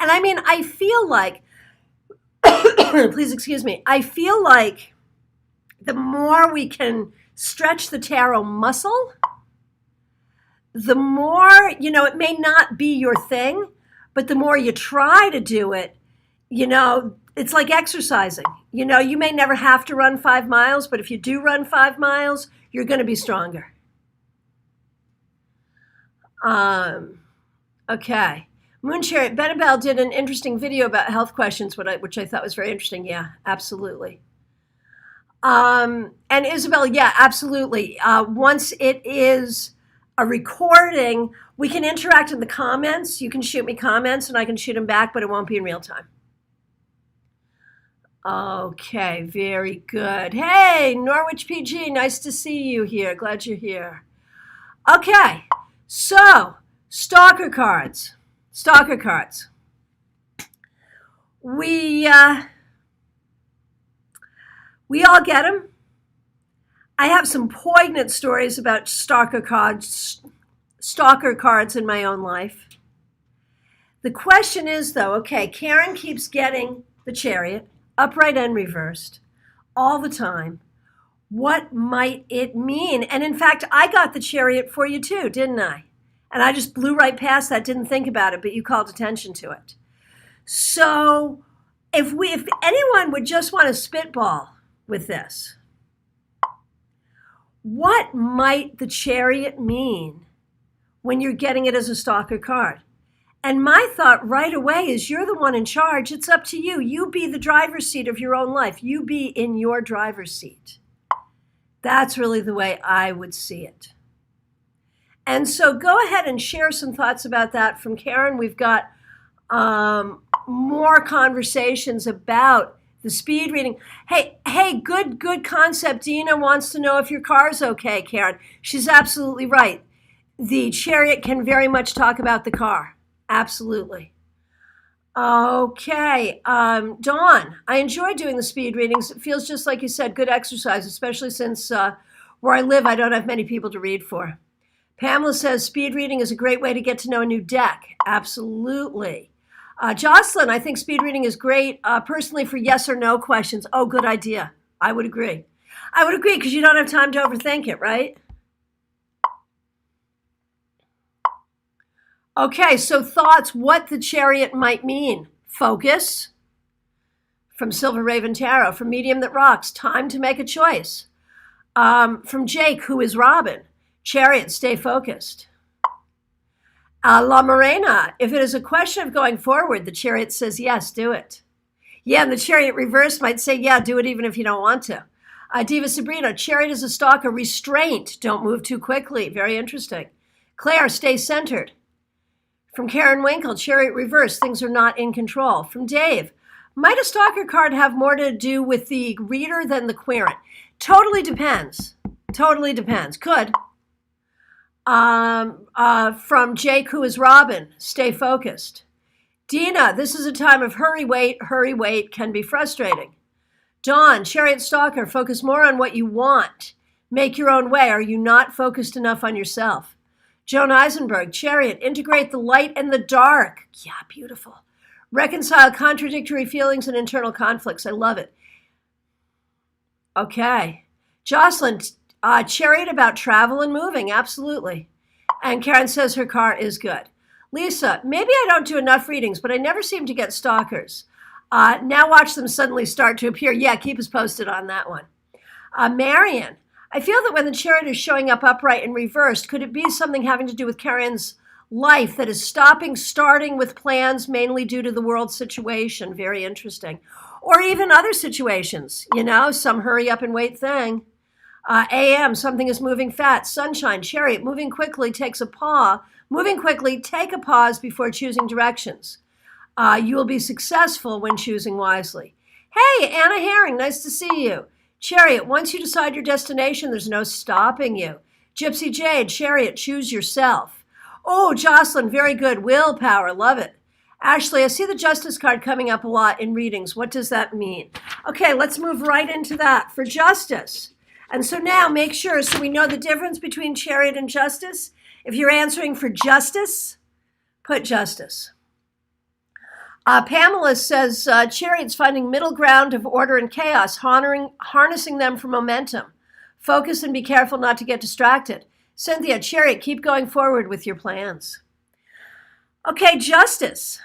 And I mean, I feel like, please excuse me, I feel like the more we can stretch the tarot muscle, the more, it may not be your thing, but the more you try to do it, it's like exercising. You may never have to run 5 miles, but if you do run 5 miles, you're going to be stronger. Okay. Moon Chariot, Benabel did an interesting video about health questions, which I thought was very interesting. Yeah, absolutely. And Isabel, yeah, absolutely. Once it is a recording, we can interact in the comments. You can shoot me comments and I can shoot them back, but it won't be in real time. Okay, very good. Hey, Norwich PG, nice to see you here. Glad you're here. Okay, so stalker cards. Stalker cards. We all get them. I have some poignant stories about stalker cards in my own life. The question is, though, okay, Caryn keeps getting the Chariot, upright and reversed, all the time. What might it mean? And in fact, I got the Chariot for you too, didn't I? And I just blew right past that, didn't think about it, but you called attention to it. So if anyone would just want to spitball with this, what might the Chariot mean when you're getting it as a stalker card? And my thought right away is you're the one in charge. It's up to you. You be the driver's seat of your own life. You be in your driver's seat. That's really the way I would see it. And so go ahead and share some thoughts about that from Caryn. We've got more conversations about the speed reading. Hey, good concept. Dina wants to know if your car's okay, Caryn. She's absolutely right. The Chariot can very much talk about the car. Absolutely. Okay. Dawn, I enjoy doing the speed readings. It feels just like you said, good exercise, especially since where I live, I don't have many people to read for. Pamela says speed reading is a great way to get to know a new deck. Absolutely. Jocelyn, I think speed reading is great personally for yes or no questions. Oh, good idea. I would agree. I would agree because you don't have time to overthink it, right? Okay, so thoughts, what the Chariot might mean. Focus, from Silver Raven Tarot. From Medium That Rocks, time to make a choice. From Jake, who is Robin, Chariot, stay focused. La Morena, if it is a question of going forward, the Chariot says, yes, do it. Yeah, and the Chariot reverse might say, yeah, do it even if you don't want to. Diva Sabrina, Chariot is a stalker, restraint, don't move too quickly. Very interesting. Claire, stay centered. From Karen Winkle, Chariot reverse, things are not in control. From Dave, might a stalker card have more to do with the reader than the querent? Totally depends. Totally depends. Could. From Jake, who is Robin, stay focused. Dina, this is a time of hurry, wait, can be frustrating. Dawn, Chariot stalker, focus more on what you want. Make your own way. Are you not focused enough on yourself? Joan Eisenberg, Chariot, integrate the light and the dark. Yeah, beautiful. Reconcile contradictory feelings and internal conflicts. I love it. Okay. Jocelyn, Chariot about travel and moving. Absolutely. And Karen says her car is good. Lisa, maybe I don't do enough readings, but I never seem to get stalkers. Now watch them suddenly start to appear. Yeah, keep us posted on that one. Marion, I feel that when the chariot is showing up upright and reversed, could it be something having to do with Caryn's life that is starting with plans mainly due to the world situation? Very interesting. Or even other situations, some hurry up and wait thing. AM, something is moving fast. Sunshine, chariot, moving quickly, take a pause before choosing directions. You will be successful when choosing wisely. Hey, Anna Herring, nice to see you. Chariot, once you decide your destination, there's no stopping you. Gypsy Jade, chariot, choose yourself. Oh, Jocelyn, very good. Willpower, love it. Ashley, I see the justice card coming up a lot in readings. What does that mean? Okay, let's move right into that for justice. And so now make sure, so we know the difference between chariot and justice. If you're answering for justice, put justice. Pamela says, chariot's finding middle ground of order and chaos, harnessing them for momentum. Focus and be careful not to get distracted. Cynthia, chariot, keep going forward with your plans. Okay, justice.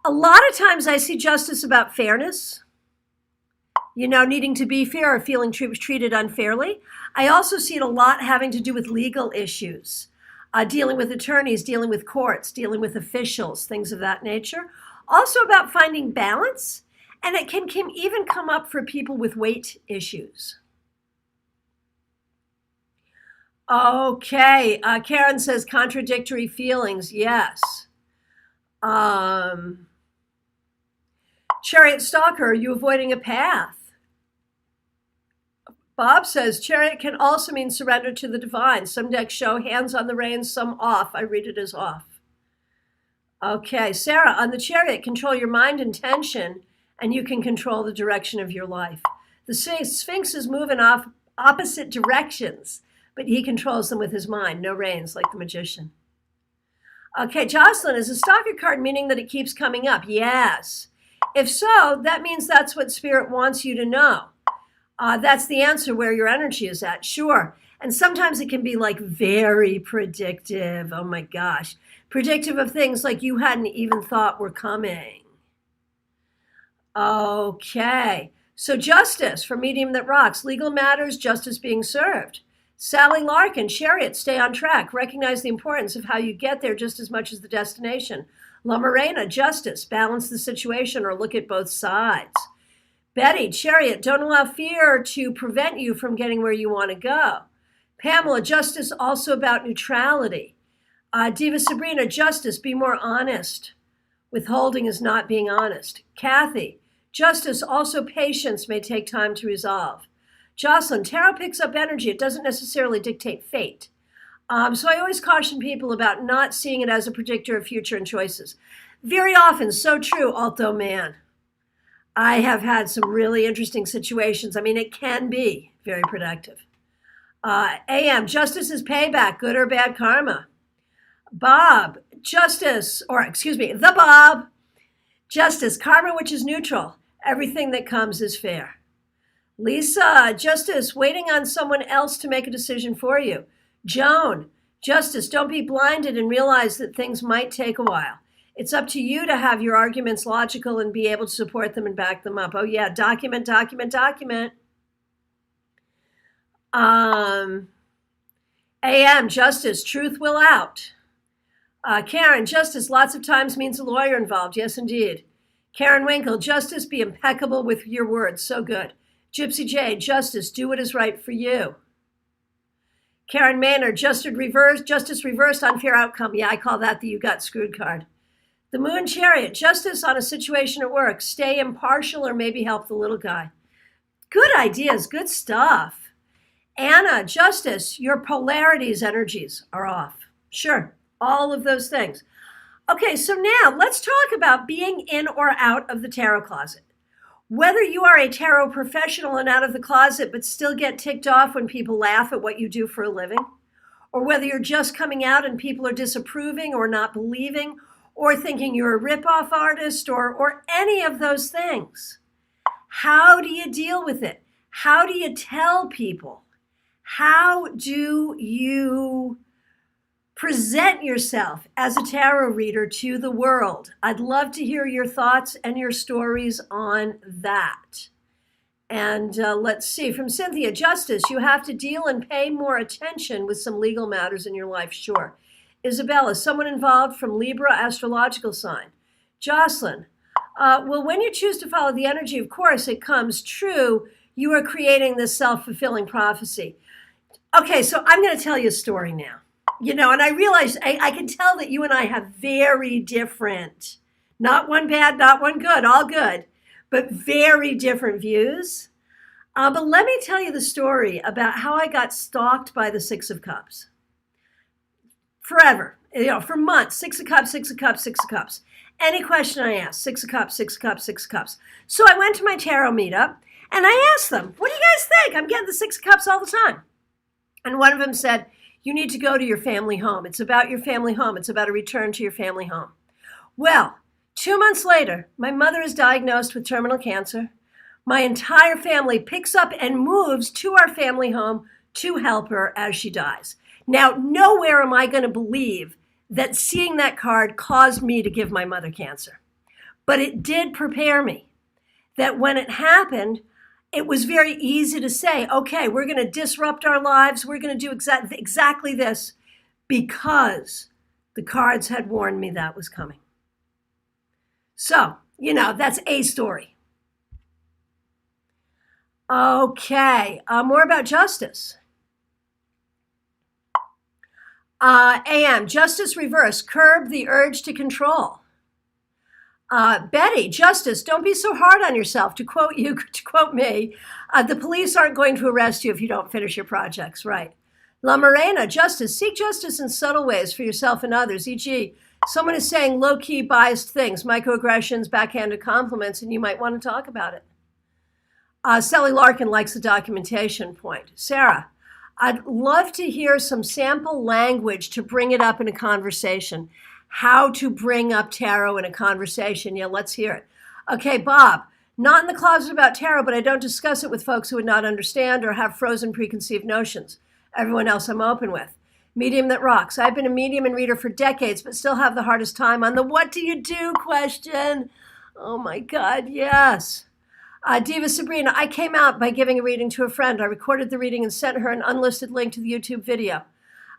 A lot of times I see justice about fairness, needing to be fair or feeling treated unfairly. I also see it a lot having to do with legal issues, dealing with attorneys, dealing with courts, dealing with officials, things of that nature. Also about finding balance, and it can even come up for people with weight issues. Okay, Karen says contradictory feelings, yes. Chariot Stalker, are you avoiding a path? Bob says, chariot can also mean surrender to the divine. Some decks show hands on the reins, some off. I read it as off. Okay, Sarah, on the chariot, control your mind and tension, and you can control the direction of your life. The Sphinx is moving off opposite directions, but he controls them with his mind. No reins, like the magician. Okay, Jocelyn, is a stalker card meaning that it keeps coming up? Yes. If so, that means that's what Spirit wants you to know. That's the answer where your energy is at, sure. And sometimes it can be like very predictive. Oh my gosh. Predictive of things like you hadn't even thought were coming. Okay. So justice for medium that rocks. Legal matters, justice being served. Sally Larkin, chariot, stay on track. Recognize the importance of how you get there just as much as the destination. La Morena, justice. Balance the situation or look at both sides. Betty, chariot, don't allow fear to prevent you from getting where you want to go. Pamela, justice also about neutrality. Diva Sabrina, justice, be more honest. Withholding is not being honest. Kathy, justice, also patience may take time to resolve. Jocelyn, tarot picks up energy. It doesn't necessarily dictate fate. So I always caution people about not seeing it as a predictor of future and choices. Very often, so true, Alto Man. I have had some really interesting situations. I mean, it can be very productive. AM, justice is payback, good or bad karma. Bob, justice, the Bob, justice, karma, which is neutral. Everything that comes is fair. Lisa, justice, waiting on someone else to make a decision for you. Joan, justice, don't be blinded and realize that things might take a while. It's up to you to have your arguments logical and be able to support them and back them up. Oh yeah, document. AM, justice, truth will out. Karen, justice, lots of times means a lawyer involved. Yes, indeed. Karen Winkle, justice, be impeccable with your words. So good. Gypsy J, justice, do what is right for you. Karen Maynard, justice reversed, unfair outcome. Yeah, I call that the you got screwed card. The Moon Chariot, justice on a situation at work. Stay impartial or maybe help the little guy. Good ideas, good stuff. Anna, justice, your polarities, energies are off. Sure, all of those things. Okay, so now let's talk about being in or out of the tarot closet. Whether you are a tarot professional and out of the closet but still get ticked off when people laugh at what you do for a living, or whether you're just coming out and people are disapproving or not believing or thinking you're a rip-off artist or any of those things. How do you deal with it? How do you tell people? How do you present yourself as a tarot reader to the world. I'd love to hear your thoughts and your stories on that. And let's see, from Cynthia, Justice, you have to deal and pay more attention with some legal matters in your life, sure. Isabella, someone involved from Libra astrological sign. Jocelyn, well, when you choose to follow the energy, of course, it comes true. You are creating this self-fulfilling prophecy. Okay, so I'm going to tell you a story now. And I realize I can tell that you and I have very different, not one bad, not one good, all good, but very different views. But let me tell you the story about how I got stalked by the Six of Cups. Forever, for months, Six of Cups, Six of Cups, Six of Cups. Any question I asked, Six of Cups, Six of Cups, Six of Cups. So I went to my tarot meetup and I asked them, what do you guys think? I'm getting the Six of Cups all the time. And one of them said, you need to go to your family home. It's about your family home. It's about a return to your family home. Well, 2 months later, my mother is diagnosed with terminal cancer. My entire family picks up and moves to our family home to help her as she dies. Now, nowhere am I going to believe that seeing that card caused me to give my mother cancer. But it did prepare me that when it happened, it was very easy to say, okay, we're going to disrupt our lives. We're going to do exactly this because the cards had warned me that was coming. So, that's a story. Okay, more about justice. AM, justice reverse, curb the urge to control. Betty, justice, don't be so hard on yourself. To quote me, the police aren't going to arrest you if you don't finish your projects, right? La Morena, justice, seek justice in subtle ways for yourself and others, e.g., someone is saying low-key biased things, microaggressions, backhanded compliments, and you might want to talk about it. Sally Larkin likes the documentation point. Sarah, I'd love to hear some sample language to bring it up in a conversation. How to bring up tarot in a conversation. Yeah, let's hear it. Okay, Bob, not in the closet about tarot, but I don't discuss it with folks who would not understand or have frozen preconceived notions. Everyone else I'm open with. Medium that rocks. I've been a medium and reader for decades, but still have the hardest time on the what do you do question. Oh my God, yes. Diva Sabrina, I came out by giving a reading to a friend. I recorded the reading and sent her an unlisted link to the YouTube video.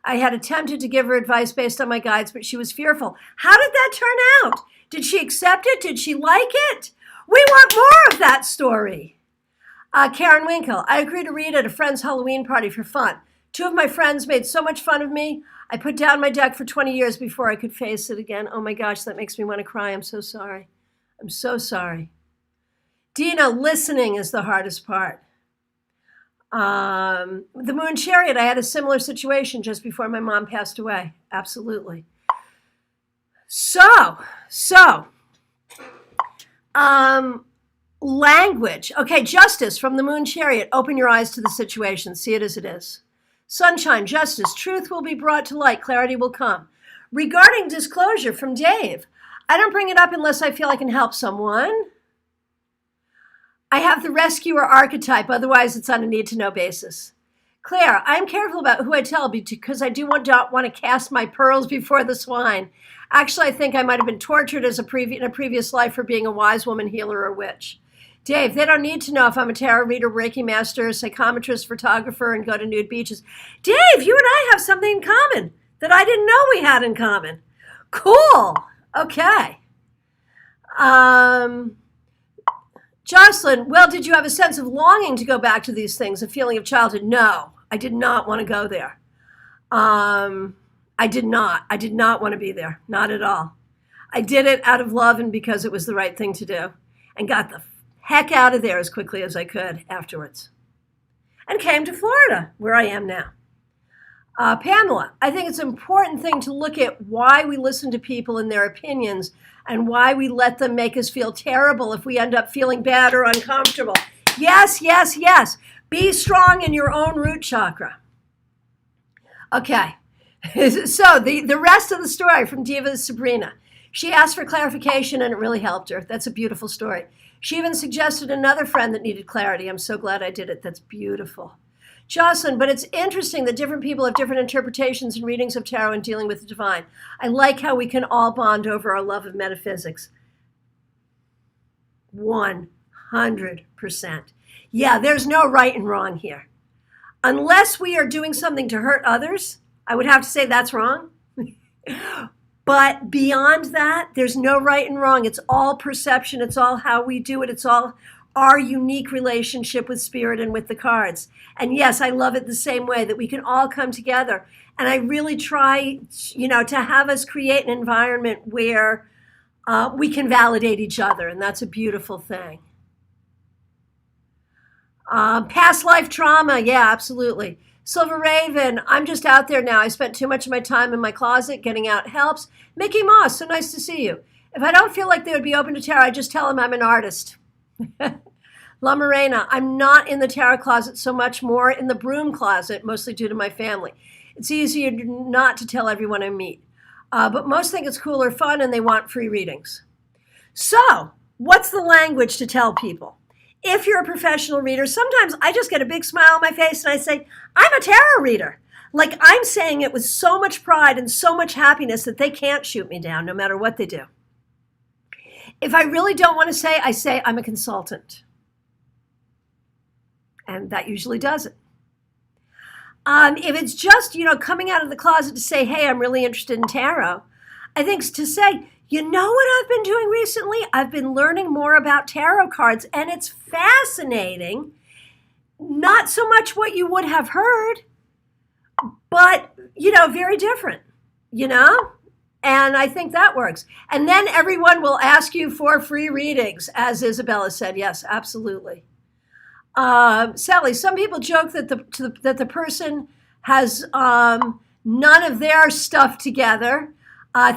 I had attempted to give her advice based on my guides, but she was fearful. How did that turn out? Did she accept it? Did she like it? We want more of that story. Karen Winkle, I agreed to read at a friend's Halloween party for fun. 2 of my friends made so much fun of me. I put down my deck for 20 years before I could face it again. Oh my gosh, that makes me want to cry. I'm so sorry. I'm so sorry. Dina, listening is the hardest part. The Moon Chariot, I had a similar situation just before my mom passed away. Absolutely. So, language. Okay, justice from the Moon Chariot. Open your eyes to the situation. See it as it is. Sunshine, justice. Truth will be brought to light. Clarity will come. Regarding disclosure from Dave, I don't bring it up unless I feel I can help someone. I have the rescuer archetype, otherwise it's on a need-to-know basis. Claire, I'm careful about who I tell because I do not want to cast my pearls before the swine. Actually, I think I might have been tortured in a previous life for being a wise woman, healer, or witch. Dave, they don't need to know if I'm a tarot reader, Reiki master, psychometrist, photographer, and go to nude beaches. Dave, you and I have something in common that I didn't know we had in common. Cool. Okay. Jocelyn, well, did you have a sense of longing to go back to these things, a feeling of childhood? No, I did not want to go there. I did not want to be there, not at all. I did it out of love and because it was the right thing to do, and got the heck out of there as quickly as I could afterwards, and came to Florida, where I am now. Pamela, I think it's an important thing to look at why we listen to people and their opinions and why we let them make us feel terrible if we end up feeling bad or uncomfortable. Yes, yes, yes. Be strong in your own root chakra. Okay, so the rest of the story from Diva Sabrina. She asked for clarification and it really helped her. That's a beautiful story. She even suggested another friend that needed clarity. I'm so glad I did it. That's beautiful. Jocelyn, but it's interesting that different people have different interpretations and readings of tarot and dealing with the divine. I like how we can all bond over our love of metaphysics. 100%. Yeah, there's no right and wrong here. Unless we are doing something to hurt others, I would have to say that's wrong. But beyond that, there's no right and wrong. It's all perception. It's all how we do it. It's all our unique relationship with spirit and with the cards. And yes, I love it the same way, that we can all come together. And I really try, to have us create an environment where we can validate each other. And that's a beautiful thing. Past life trauma. Yeah, absolutely. Silver Raven, I'm just out there now. I spent too much of my time in my closet. Getting out helps. Mickey Moss, so nice to see you. If I don't feel like they would be open to tarot, I just tell them I'm an artist. La Morena, I'm not in the tarot closet so much, more in the broom closet, mostly due to my family. It's easier not to tell everyone I meet. But most think it's cool or fun and they want free readings. So, what's the language to tell people? If you're a professional reader, sometimes I just get a big smile on my face and I say, I'm a tarot reader. Like I'm saying it with so much pride and so much happiness that they can't shoot me down no matter what they do. If I really don't want to say, I say I'm a consultant. And that usually does it. If it's just, coming out of the closet to say, hey, I'm really interested in tarot, I think to say, you know what I've been doing recently? I've been learning more about tarot cards, and it's fascinating. Not so much what you would have heard, but, very different, And I think that works. And then everyone will ask you for free readings, as Isabella said. Yes, absolutely. Sally, some people joke that the person has none of their stuff together,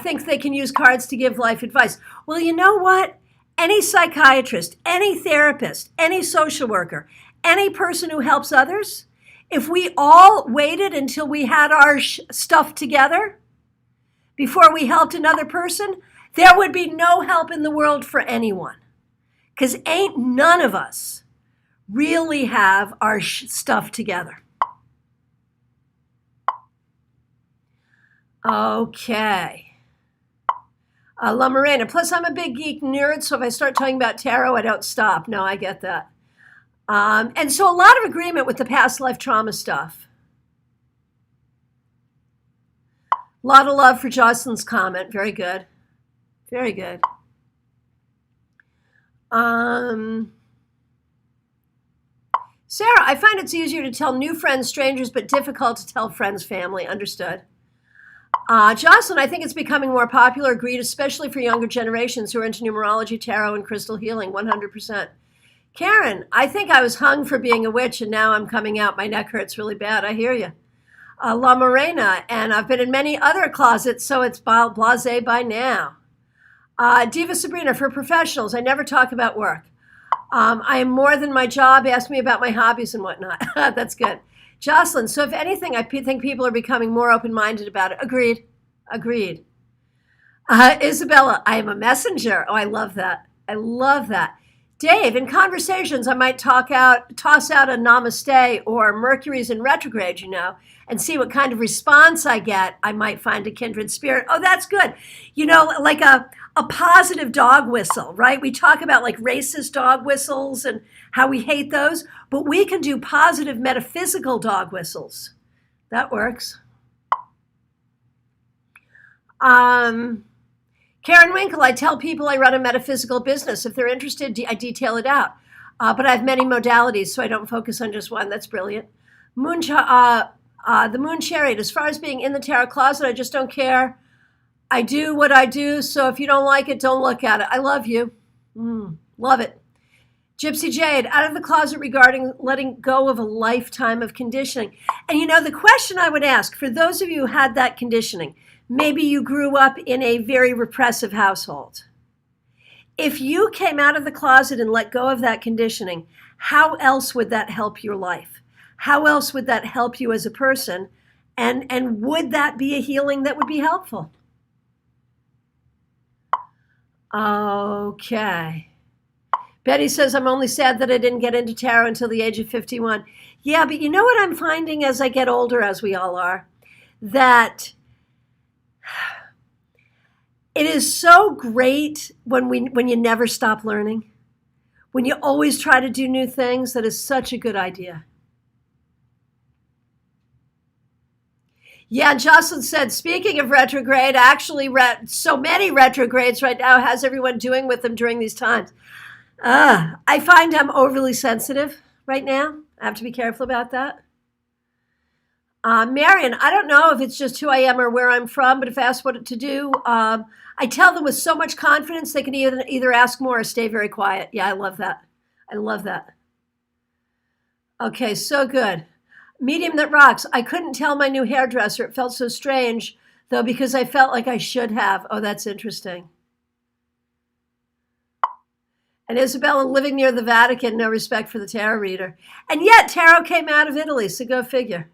thinks they can use cards to give life advice. Well, you know what? Any psychiatrist, any therapist, any social worker, any person who helps others, if we all waited until we had our stuff together before we helped another person, there would be no help in the world for anyone. Because ain't none of us really have our stuff together. Okay. La Morena, plus I'm a big geek nerd, so if I start talking about tarot, I don't stop. No, I get that. And so a lot of agreement with the past life trauma stuff. A lot of love for Jocelyn's comment. Very good. Very good. Sarah, I find it's easier to tell new friends, strangers, but difficult to tell friends, family. Understood. Jocelyn, I think it's becoming more popular. Agreed, especially for younger generations who are into numerology, tarot, and crystal healing. 100%. Caryn, I think I was hung for being a witch, and now I'm coming out. My neck hurts really bad. I hear you. La Morena, and I've been in many other closets, so it's blasé by now. Diva Sabrina, for professionals, I never talk about work. I am more than my job. Ask me about my hobbies and whatnot. That's good. Jocelyn, so if anything, I think people are becoming more open-minded about it. Agreed. Agreed. Isabella, I am a messenger. Oh, I love that. I love that. Dave, in conversations, I might toss out a namaste or Mercury's in retrograde, and see what kind of response I get. I might find a kindred spirit. Oh, that's good. Like a positive dog whistle, right? We talk about like racist dog whistles and how we hate those, but we can do positive metaphysical dog whistles. That works. Karen Winkle, I tell people I run a metaphysical business. If they're interested, I detail it out. But I have many modalities, so I don't focus on just one. That's brilliant. The Moon Chariot, as far as being in the tarot closet, I just don't care. I do what I do, so if you don't like it, don't look at it. I love you. Love it. Gypsy Jade, out of the closet regarding letting go of a lifetime of conditioning. And the question I would ask, for those of you who had that conditioning, maybe you grew up in a very repressive household. If you came out of the closet and let go of that conditioning, how else would that help your life? How else would that help you as a person? And would that be a healing that would be helpful? Okay. Betty says, I'm only sad that I didn't get into tarot until the age of 51. Yeah, but you know what I'm finding as I get older, as we all are, that it is so great when you never stop learning, when you always try to do new things. That is such a good idea. Yeah, Jocelyn said, speaking of retrograde, actually, so many retrogrades right now. How's everyone doing with them during these times? I find I'm overly sensitive right now. I have to be careful about that. Marion, I don't know if it's just who I am or where I'm from, but if asked what to do, I tell them with so much confidence they can either ask more or stay very quiet. Yeah, I love that. I love that. Okay, so good. Medium that rocks. I couldn't tell my new hairdresser. It felt so strange, though, because I felt like I should have. Oh, that's interesting. And Isabella living near the Vatican, no respect for the tarot reader. And yet, tarot came out of Italy, so go figure.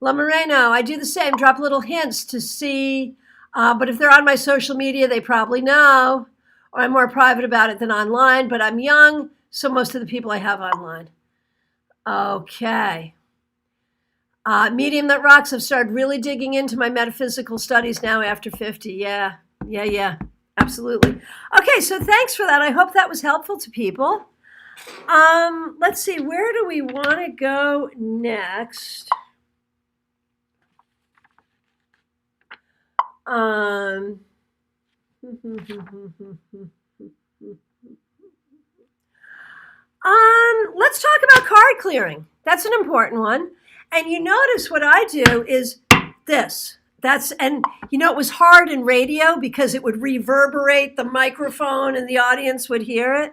La Moreno, I do the same, drop little hints to see, but if they're on my social media, they probably know, or I'm more private about it than online, but I'm young, so most of the people I have online. Okay. Medium that rocks, have started really digging into my metaphysical studies now after 50. Yeah, absolutely. Okay, so thanks for that. I hope that was helpful to people. Let's see, where do we want to go next? Let's talk about card clearing. That's an important one. And you notice what I do is this. It was hard in radio because it would reverberate the microphone and the audience would hear it.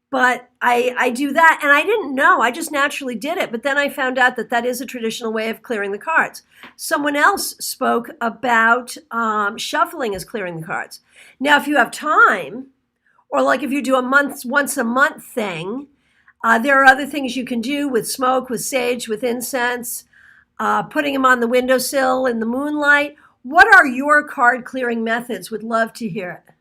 But I do that, and I didn't know. I just naturally did it. But then I found out that is a traditional way of clearing the cards. Someone else spoke about shuffling as clearing the cards. Now, if you have time, or like if you do once a month thing, there are other things you can do with smoke, with sage, with incense, putting them on the windowsill in the moonlight. What are your card clearing methods? Would love to hear it.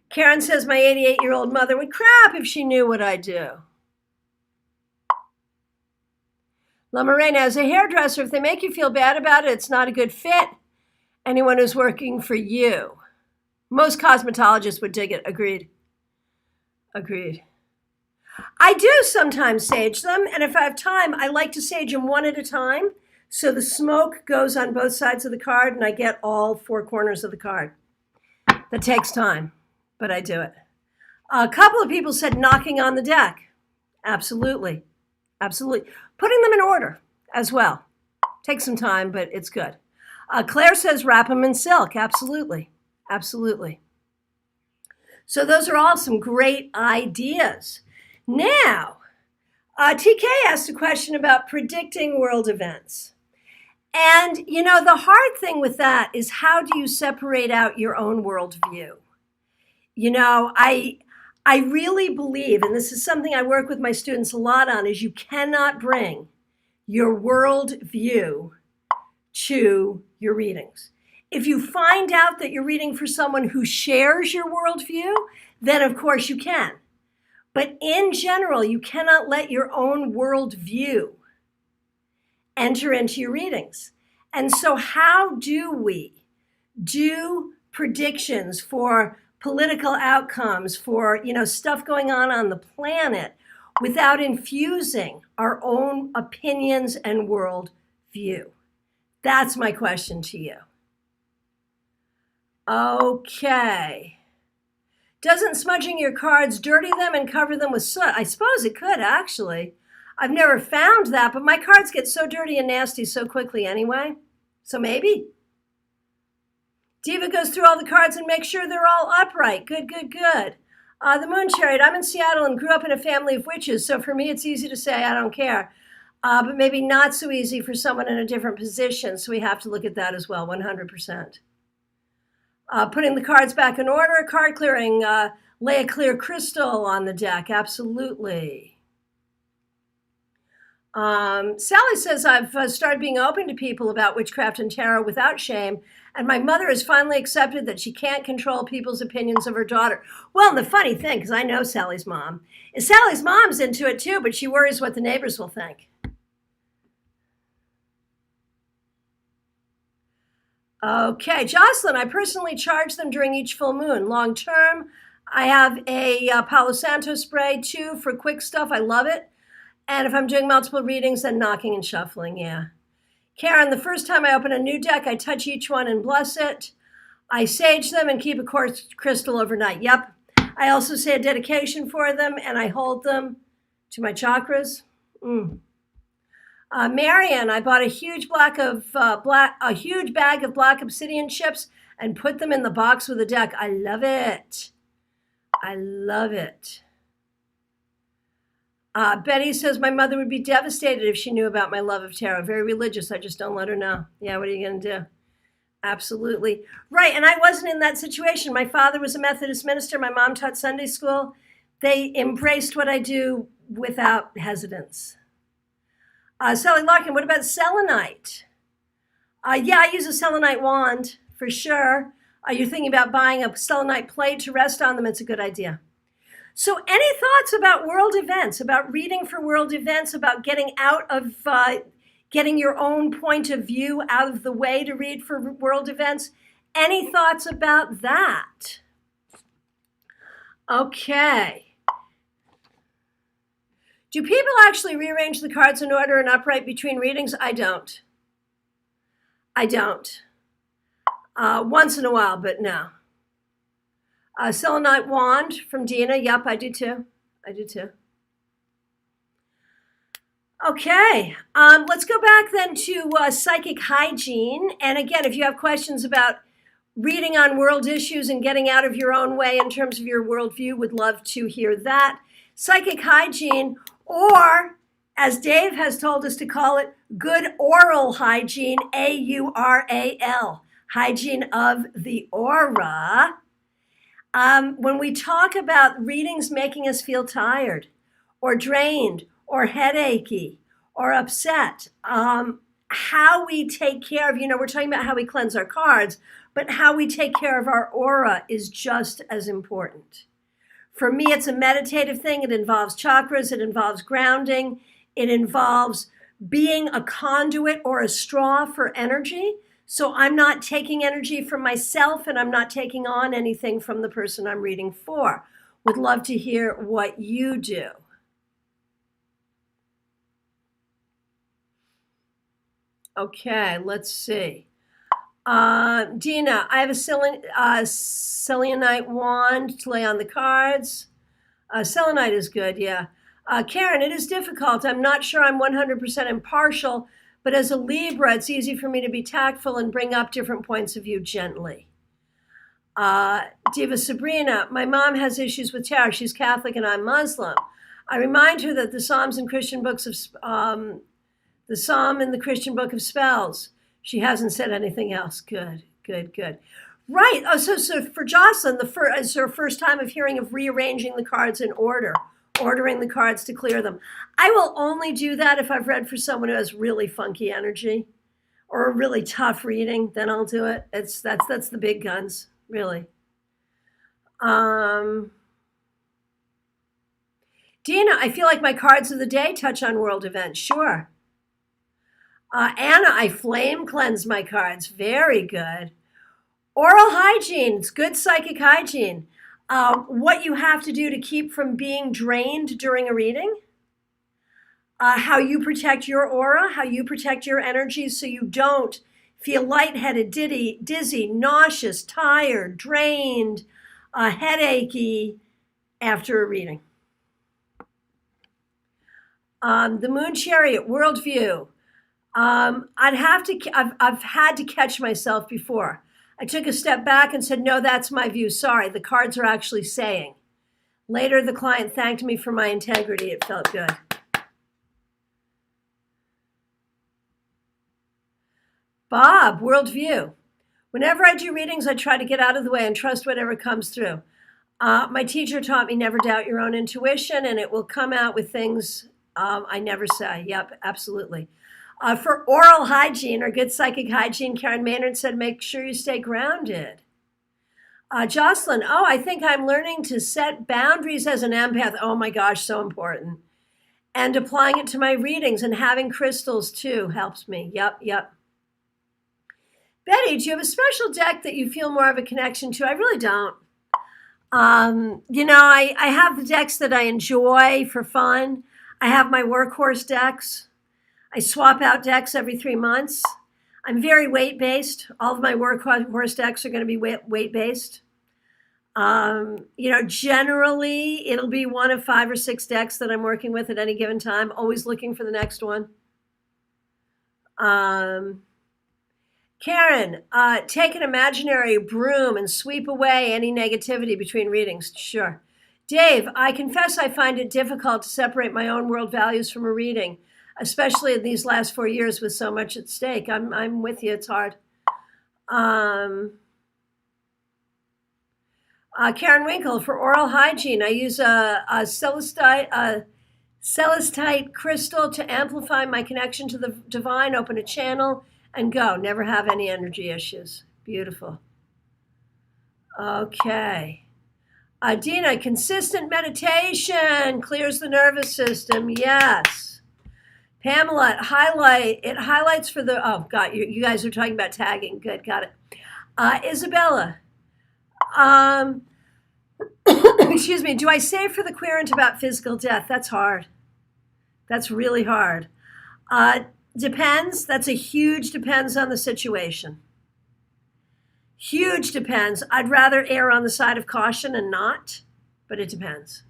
Karen says, my 88-year-old mother would crap if she knew what I do. La Morena, as a hairdresser, if they make you feel bad about it, it's not a good fit. Anyone who's working for you. Most cosmetologists would dig it. Agreed. I do sometimes sage them, and if I have time, I like to sage them one at a time, so the smoke goes on both sides of the card, and I get all four corners of the card. That takes time. But I do it. A couple of people said knocking on the deck. Absolutely. Putting them in order as well. Takes some time, but it's good. Claire says wrap them in silk. Absolutely. So those are all some great ideas. Now, TK asked a question about predicting world events. And, the hard thing with that is how do you separate out your own worldview? I really believe, and this is something I work with my students a lot on, is you cannot bring your world view to your readings. If you find out that you're reading for someone who shares your worldview, then of course you can. But in general, you cannot let your own worldview enter into your readings. And so how do we do predictions for political outcomes, for stuff going on the planet, without infusing our own opinions and world view? That's my question to you. Okay. Doesn't smudging your cards dirty them and cover them with soot? I suppose it could, actually. I've never found that, but my cards get so dirty and nasty so quickly anyway. So maybe. Diva goes through all the cards and makes sure they're all upright. Good. The Moon Chariot, I'm in Seattle and grew up in a family of witches, so for me it's easy to say I don't care. But maybe not so easy for someone in a different position, so we have to look at that as well, 100%. Putting the cards back in order, card clearing, lay a clear crystal on the deck, absolutely. Sally says, I've started being open to people about witchcraft and tarot without shame, and my mother has finally accepted that she can't control people's opinions of her daughter. Well, and the funny thing, because I know Sally's mom, is Sally's mom's into it too, but she worries what the neighbors will think. Okay, Jocelyn, I personally charge them during each full moon. Long term, I have a Palo Santo spray too for quick stuff. I love it. And if I'm doing multiple readings, then knocking and shuffling, yeah. Caryn, the first time I open a new deck, I touch each one and bless it. I sage them and keep a quartz crystal overnight. Yep. I also say a dedication for them, and I hold them to my chakras. Marianne, I bought a huge bag of black obsidian chips and put them in the box with a deck. I love it. I love it. Betty says, my mother would be devastated if she knew about my love of tarot. Very religious. I just don't let her know. Yeah, what are you going to do? Absolutely. Right, and I wasn't in that situation. My father was a Methodist minister. My mom taught Sunday school. They embraced what I do without hesitance. Sally Larkin, what about selenite? Yeah, I use a selenite wand for sure. You're thinking about buying a selenite plate to rest on them. It's a good idea. So any thoughts about world events, about reading for world events, about getting out of, getting your own point of view out of the way to read for world events? Any thoughts about that? Okay. Do people actually rearrange the cards in order and upright between readings? I don't. Once in a while, but no. Selenite wand from Dina. Yep, I do too. Okay, let's go back then to psychic hygiene. And again, if you have questions about reading on world issues and getting out of your own way in terms of your worldview, would love to hear that. Psychic hygiene, or as Dave has told us to call it, good oral hygiene, A-U-R-A-L, hygiene of the aura. When we talk about readings making us feel tired or drained or headachy or upset, how we take care of, we're talking about how we cleanse our cards, but how we take care of our aura is just as important. For me, it's a meditative thing. It involves chakras. It involves grounding. It involves being a conduit or a straw for energy. So I'm not taking energy from myself, and I'm not taking on anything from the person I'm reading for. Would love to hear what you do. Okay, let's see. Dina, I have a selenite wand to lay on the cards. Selenite is good, yeah. Caryn, it is difficult. I'm not sure I'm 100% impartial, but as a Libra, it's easy for me to be tactful and bring up different points of view gently. Diva Sabrina, my mom has issues with tarot. She's Catholic and I'm Muslim. I remind her that the Psalms and Christian books of the Psalm in the Christian book of spells. She hasn't said anything else. Good. Right. Oh, so for Jocelyn, it's her first time of hearing of rearranging the cards in order, ordering the cards to clear them. I will only do that if I've read for someone who has really funky energy or a really tough reading. Then I'll do it. That's the big guns, really. Dina, I feel like my cards of the day touch on world events. Sure. Anna, I flame cleanse my cards. Very good. Oral hygiene. It's good psychic hygiene. What you have to do to keep from being drained during a reading. How you protect your aura. How you protect your energy so you don't feel lightheaded, dizzy, nauseous, tired, drained, headachy after a reading. The Moon Chariot, worldview. I've had to catch myself before. I took a step back and said, no, that's my view. Sorry, the cards are actually saying. Later, the client thanked me for my integrity. It felt good. Bob, worldview. Whenever I do readings, I try to get out of the way and trust whatever comes through. My teacher taught me never doubt your own intuition, and it will come out with things I never say. Yep, absolutely. For oral hygiene or good psychic hygiene, Caryn Maynard said, make sure you stay grounded. Jocelyn, I think I'm learning to set boundaries as an empath. Oh my gosh, so important. And applying it to my readings and having crystals too helps me. Yep. Betty, do you have a special deck that you feel more of a connection to? I really don't. I have the decks that I enjoy for fun. I have my workhorse decks. I swap out decks every 3 months. I'm very weight-based. All of my workhorse decks are going to be weight-based. Generally, it'll be one of 5 or 6 decks that I'm working with at any given time, always looking for the next one. Caryn, take an imaginary broom and sweep away any negativity between readings. Sure. Dave, I confess I find it difficult to separate my own world values from a reading, especially in these last 4 years with so much at stake. I'm with you. It's hard. Karen Winkle, for oral hygiene, I use a celestite crystal to amplify my connection to the divine, open a channel, and go. Never have any energy issues. Beautiful. Okay. Dina, consistent meditation clears the nervous system. Yes. Pamela, it highlights for the, oh, God, you guys are talking about tagging. Good, got it. Isabella, excuse me, do I say for the querent about physical death? That's hard. That's really hard. Depends. That's a huge depends on the situation. Huge depends. I'd rather err on the side of caution and not, but it depends.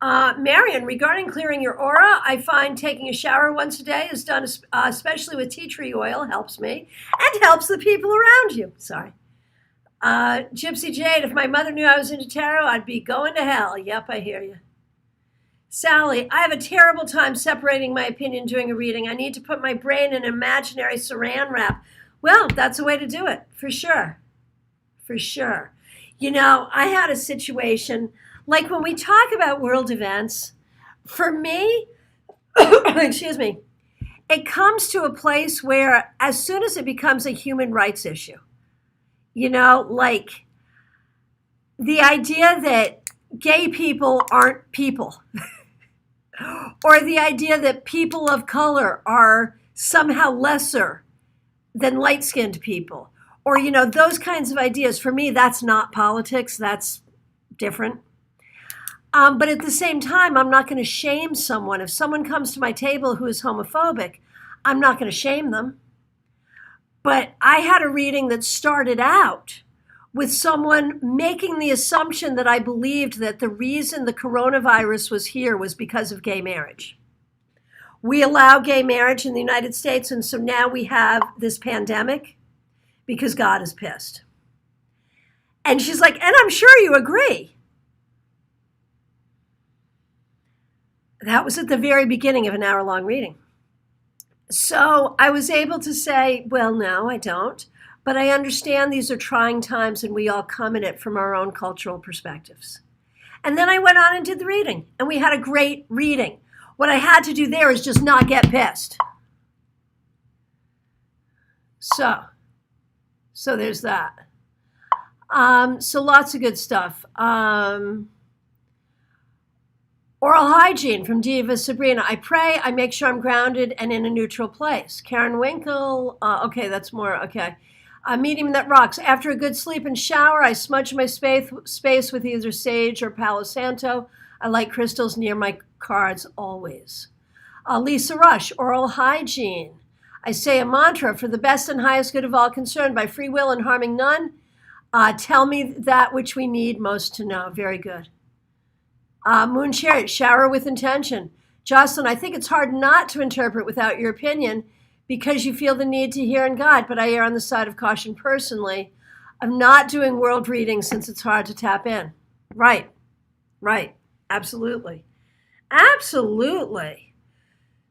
Marion, regarding clearing your aura, I find taking a shower once a day is done, especially with tea tree oil, helps me and helps the people around you. Sorry. Gypsy Jade, if my mother knew I was into tarot, I'd be going to hell. Yep, I hear you. Sally, I have a terrible time separating my opinion during a reading. I need to put my brain in an imaginary saran wrap. Well, that's a way to do it, for sure. For sure. I had a situation, like when we talk about world events, for me, excuse me, it comes to a place where as soon as it becomes a human rights issue, like the idea that gay people aren't people, or the idea that people of color are somehow lesser than light-skinned people, or, those kinds of ideas. For me, that's not politics. That's different. But at the same time, I'm not going to shame someone. If someone comes to my table who is homophobic, I'm not going to shame them. But I had a reading that started out with someone making the assumption that I believed that the reason the coronavirus was here was because of gay marriage. We allow gay marriage in the United States, and so now we have this pandemic because God is pissed. And she's like, and I'm sure you agree. That was at the very beginning of an hour-long reading. So I was able to say, well, no, I don't. But I understand these are trying times and we all come at it from our own cultural perspectives. And then I went on and did the reading, and we had a great reading. What I had to do there is just not get pissed. So there's that. So lots of good stuff. Oral hygiene from Diva Sabrina. I pray, I make sure I'm grounded and in a neutral place. Karen Winkle, okay, that's more, okay. Medium that rocks. After a good sleep and shower, I smudge my space with either sage or Palo Santo. I like crystals near my cards always. Lisa Rush, oral hygiene. I say a mantra for the best and highest good of all concerned, by free will and harming none. Tell me that which we need most to know. Very good. Moon Chariot, shower with intention. Jocelyn, I think it's hard not to interpret without your opinion because you feel the need to hear and guide, but I err on the side of caution personally. I'm not doing world readings since it's hard to tap in. Right. Absolutely.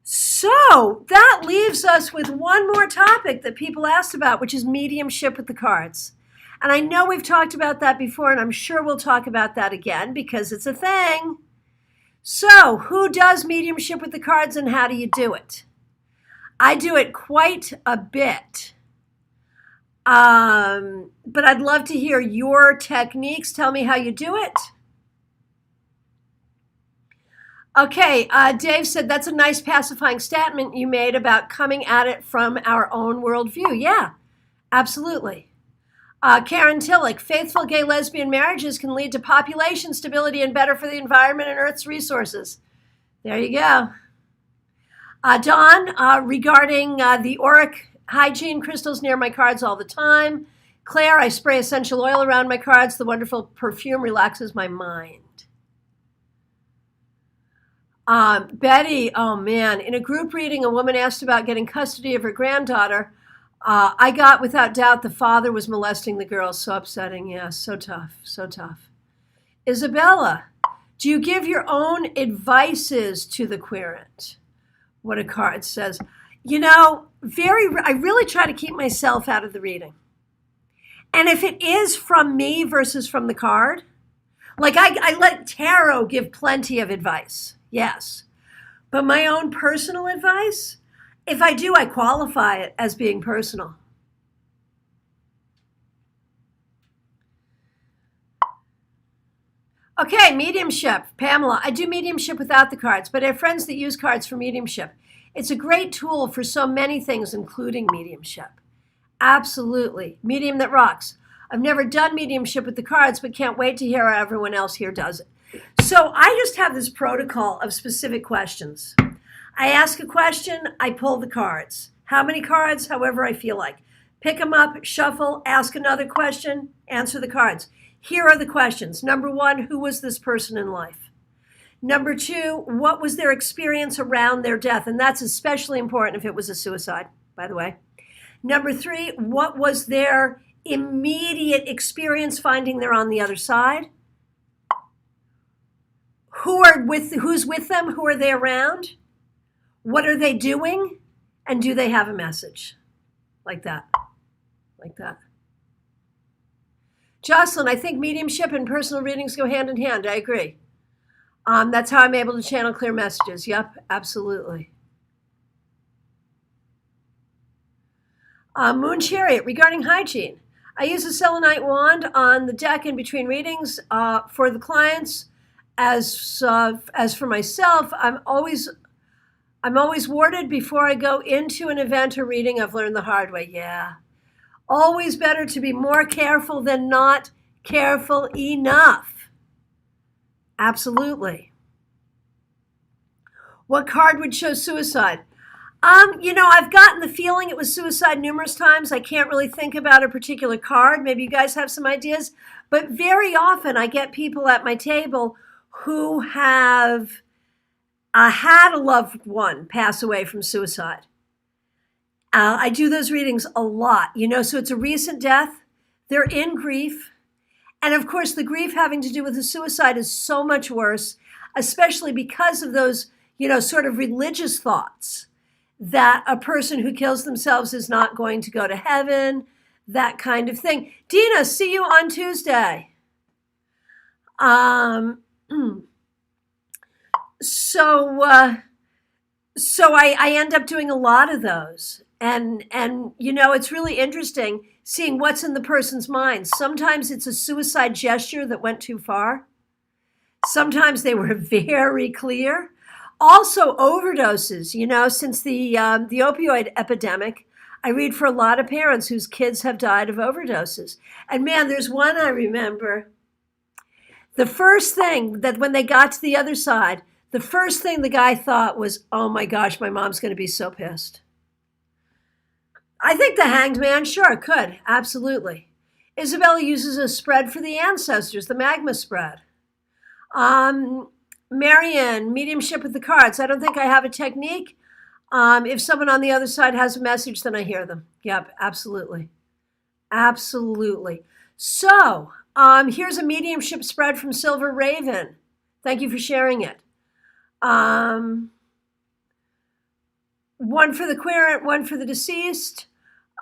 So that leaves us with one more topic that people asked about, which is mediumship with the cards. And I know we've talked about that before, and I'm sure we'll talk about that again because it's a thing. So, who does mediumship with the cards and how do you do it? I do it quite a bit. But I'd love to hear your techniques. Tell me how you do it. Okay, Dave said that's a nice pacifying statement you made about coming at it from our own worldview. Yeah, absolutely. Caryn Tillich, faithful gay lesbian marriages can lead to population stability and better for the environment and Earth's resources. There you go. Dawn, regarding the auric hygiene crystals near my cards all the time. Claire, I spray essential oil around my cards. The wonderful perfume relaxes my mind. Betty, oh man, in a group reading, a woman asked about getting custody of her granddaughter. I got without doubt the father was molesting the girl. So upsetting. Yeah, so tough, so tough. Isabella, do you give your own advices to the querent? What a card says. You know, I really try to keep myself out of the reading. And if it is from me versus from the card, like I let tarot give plenty of advice. Yes. But my own personal advice, if I do, I qualify it as being personal. Okay, mediumship. Pamela, I do mediumship without the cards, but I have friends that use cards for mediumship. It's a great tool for so many things, including mediumship. Absolutely. Medium that rocks. I've never done mediumship with the cards, but can't wait to hear how everyone else here does it. So I just have this protocol of specific questions. I ask a question, I pull the cards. How many cards? However I feel like. Pick them up, shuffle, ask another question, answer the cards. Here are the questions. Number 1, who was this person in life? Number 2, what was their experience around their death? And that's especially important if it was a suicide, by the way. Number 3, what was their immediate experience finding they're on the other side? Who's with them? Who are they around? What are they doing? And do they have a message? Like that. Like that. Jocelyn, I think mediumship and personal readings go hand in hand. I agree. That's how I'm able to channel clear messages. Yep, absolutely. Moon Chariot, regarding hygiene. I use a selenite wand on the deck in between readings for the clients. As for myself, I'm always warded before I go into an event or reading. I've learned the hard way. Yeah. Always better to be more careful than not careful enough. Absolutely. What card would show suicide? I've gotten the feeling it was suicide numerous times. I can't really think about a particular card. Maybe you guys have some ideas. But very often I get people at my table who have had a loved one pass away from suicide. I do those readings a lot, so it's a recent death. They're in grief. And of course, the grief having to do with the suicide is so much worse, especially because of those, sort of religious thoughts that a person who kills themselves is not going to go to heaven, that kind of thing. Dina, see you on Tuesday. So I end up doing a lot of those. And it's really interesting seeing what's in the person's mind. Sometimes it's a suicide gesture that went too far. Sometimes they were very clear. Also overdoses, since the opioid epidemic, I read for a lot of parents whose kids have died of overdoses. And man, there's one I remember. The first thing that when they got to the other side, the first thing the guy thought was, oh my gosh, my mom's going to be so pissed. I think the Hanged Man, sure, could. Absolutely. Isabella uses a spread for the ancestors, the magma spread. Marianne, mediumship with the cards. I don't think I have a technique. If someone on the other side has a message, then I hear them. Yep, absolutely. Absolutely. So, here's a mediumship spread from Silver Raven. Thank you for sharing it. One for the querent, one for the deceased.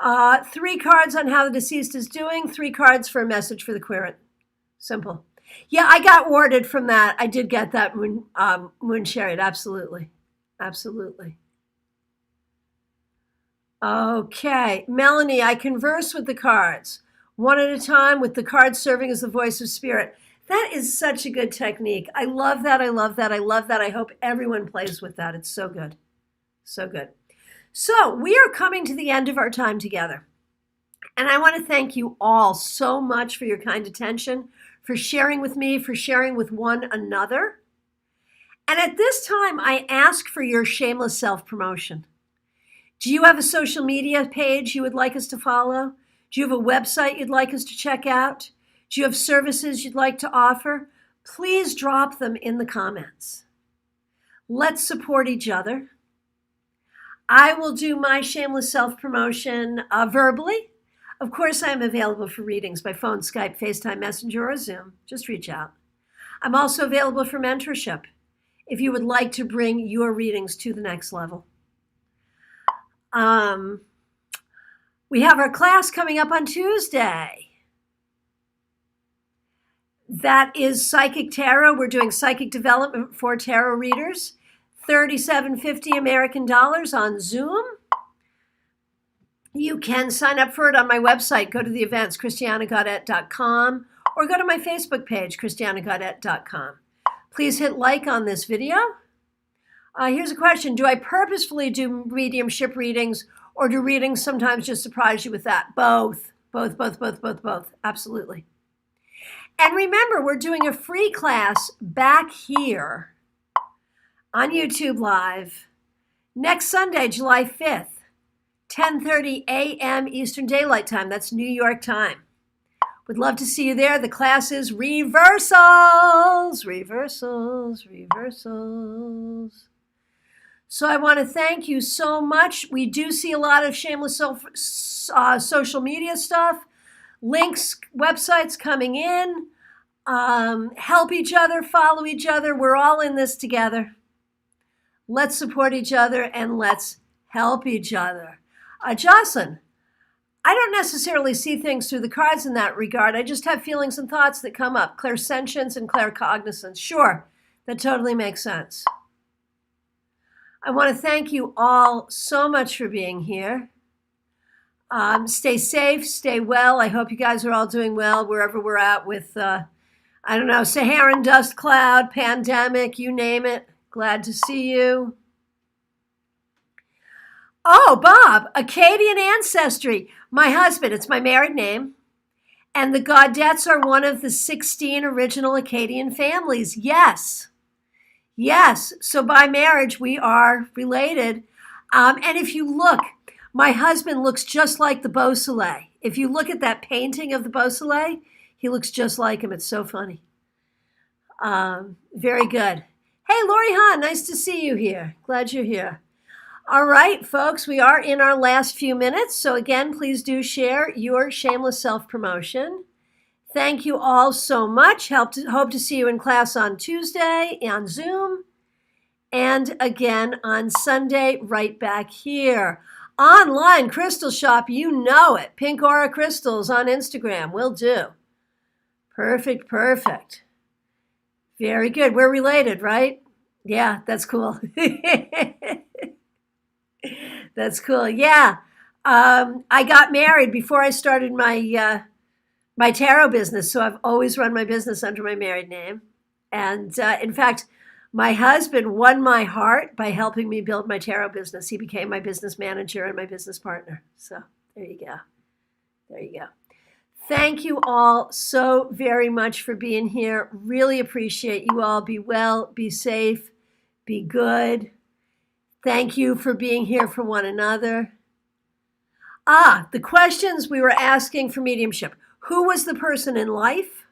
3 cards on how the deceased is doing, 3 cards for a message for the querent. Simple. Yeah, I got warded from that. I did get that moon chariot. Absolutely. Absolutely. Okay. Melanie, I converse with the cards one at a time with the cards serving as the voice of spirit. That is such a good technique. I love that. I love that. I love that. I hope everyone plays with that. It's so good. So good. So we are coming to the end of our time together. And I want to thank you all so much for your kind attention, for sharing with me, for sharing with one another. And at this time, I ask for your shameless self-promotion. Do you have a social media page you would like us to follow? Do you have a website you'd like us to check out? Do you have services you'd like to offer? Please drop them in the comments. Let's support each other. I will do my shameless self-promotion verbally. Of course, I am available for readings by phone, Skype, FaceTime, Messenger, or Zoom. Just reach out. I'm also available for mentorship if you would like to bring your readings to the next level. We have our class coming up on Tuesday. That is Psychic Tarot. We're doing psychic development for tarot readers. $37.50 American dollars on Zoom. You can sign up for it on my website. Go to the events, christianagaudet.com, or go to my Facebook page, christianagaudet.com. Please hit like on this video. Here's a question. Do I purposefully do mediumship readings, or do readings sometimes just surprise you with that? Both. Both. Absolutely. And remember, we're doing a free class back here on YouTube Live next Sunday, July 5th, 10:30 a.m. Eastern Daylight Time. That's New York time. Would love to see you there. The class is reversals. So I want to thank you so much. We do see a lot of shameless social media stuff, links, websites coming in. Help each other, follow each other. We're all in this together. Let's support each other and let's help each other. Jocelyn, I don't necessarily see things through the cards in that regard. I just have feelings and thoughts that come up. Clairsentience and claircognizance. Sure, that totally makes sense. I want to thank you all so much for being here. Stay safe, stay well. I hope you guys are all doing well wherever we're at with, I don't know, Saharan dust cloud, pandemic, you name it. Glad to see you. Oh, Bob, Akkadian ancestry. My husband, it's my married name. And the Gaudets are one of the 16 original Akkadian families. Yes. So by marriage, we are related. And if you look, my husband looks just like the Beausoleil. If you look at that painting of the Beausoleil, he looks just like him. It's so funny. Very good. Hey, Lori Hahn, nice to see you here. Glad you're here. All right, folks, we are in our last few minutes. So again, please do share your shameless self-promotion. Thank you all so much. Hope to see you in class on Tuesday on Zoom. And again on Sunday, right back here. Online crystal shop, you know it. Pink Aura Crystals on Instagram, will do. Perfect. Very good. We're related, right? Yeah, that's cool. That's cool. Yeah. I got married before I started my my tarot business, so I've always run my business under my married name. And in fact, my husband won my heart by helping me build my tarot business. He became my business manager and my business partner. So there you go. Thank you all so very much for being here. Really appreciate you all. Be well, be safe, be good. Thank you for being here for one another. The questions we were asking for mediumship. Who was the person in life?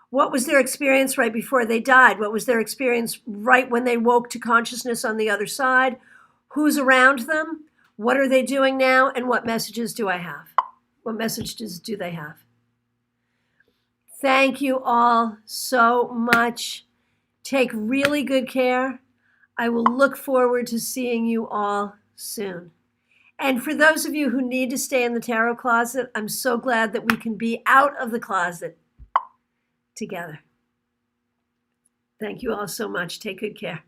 What was their experience right before they died? What was their experience right when they woke to consciousness on the other side? Who's around them? What are they doing now? And what messages do I have? What messages do they have? Thank you all so much. Take really good care. I will look forward to seeing you all soon. And for those of you who need to stay in the tarot closet, I'm so glad that we can be out of the closet together. Thank you all so much. Take good care.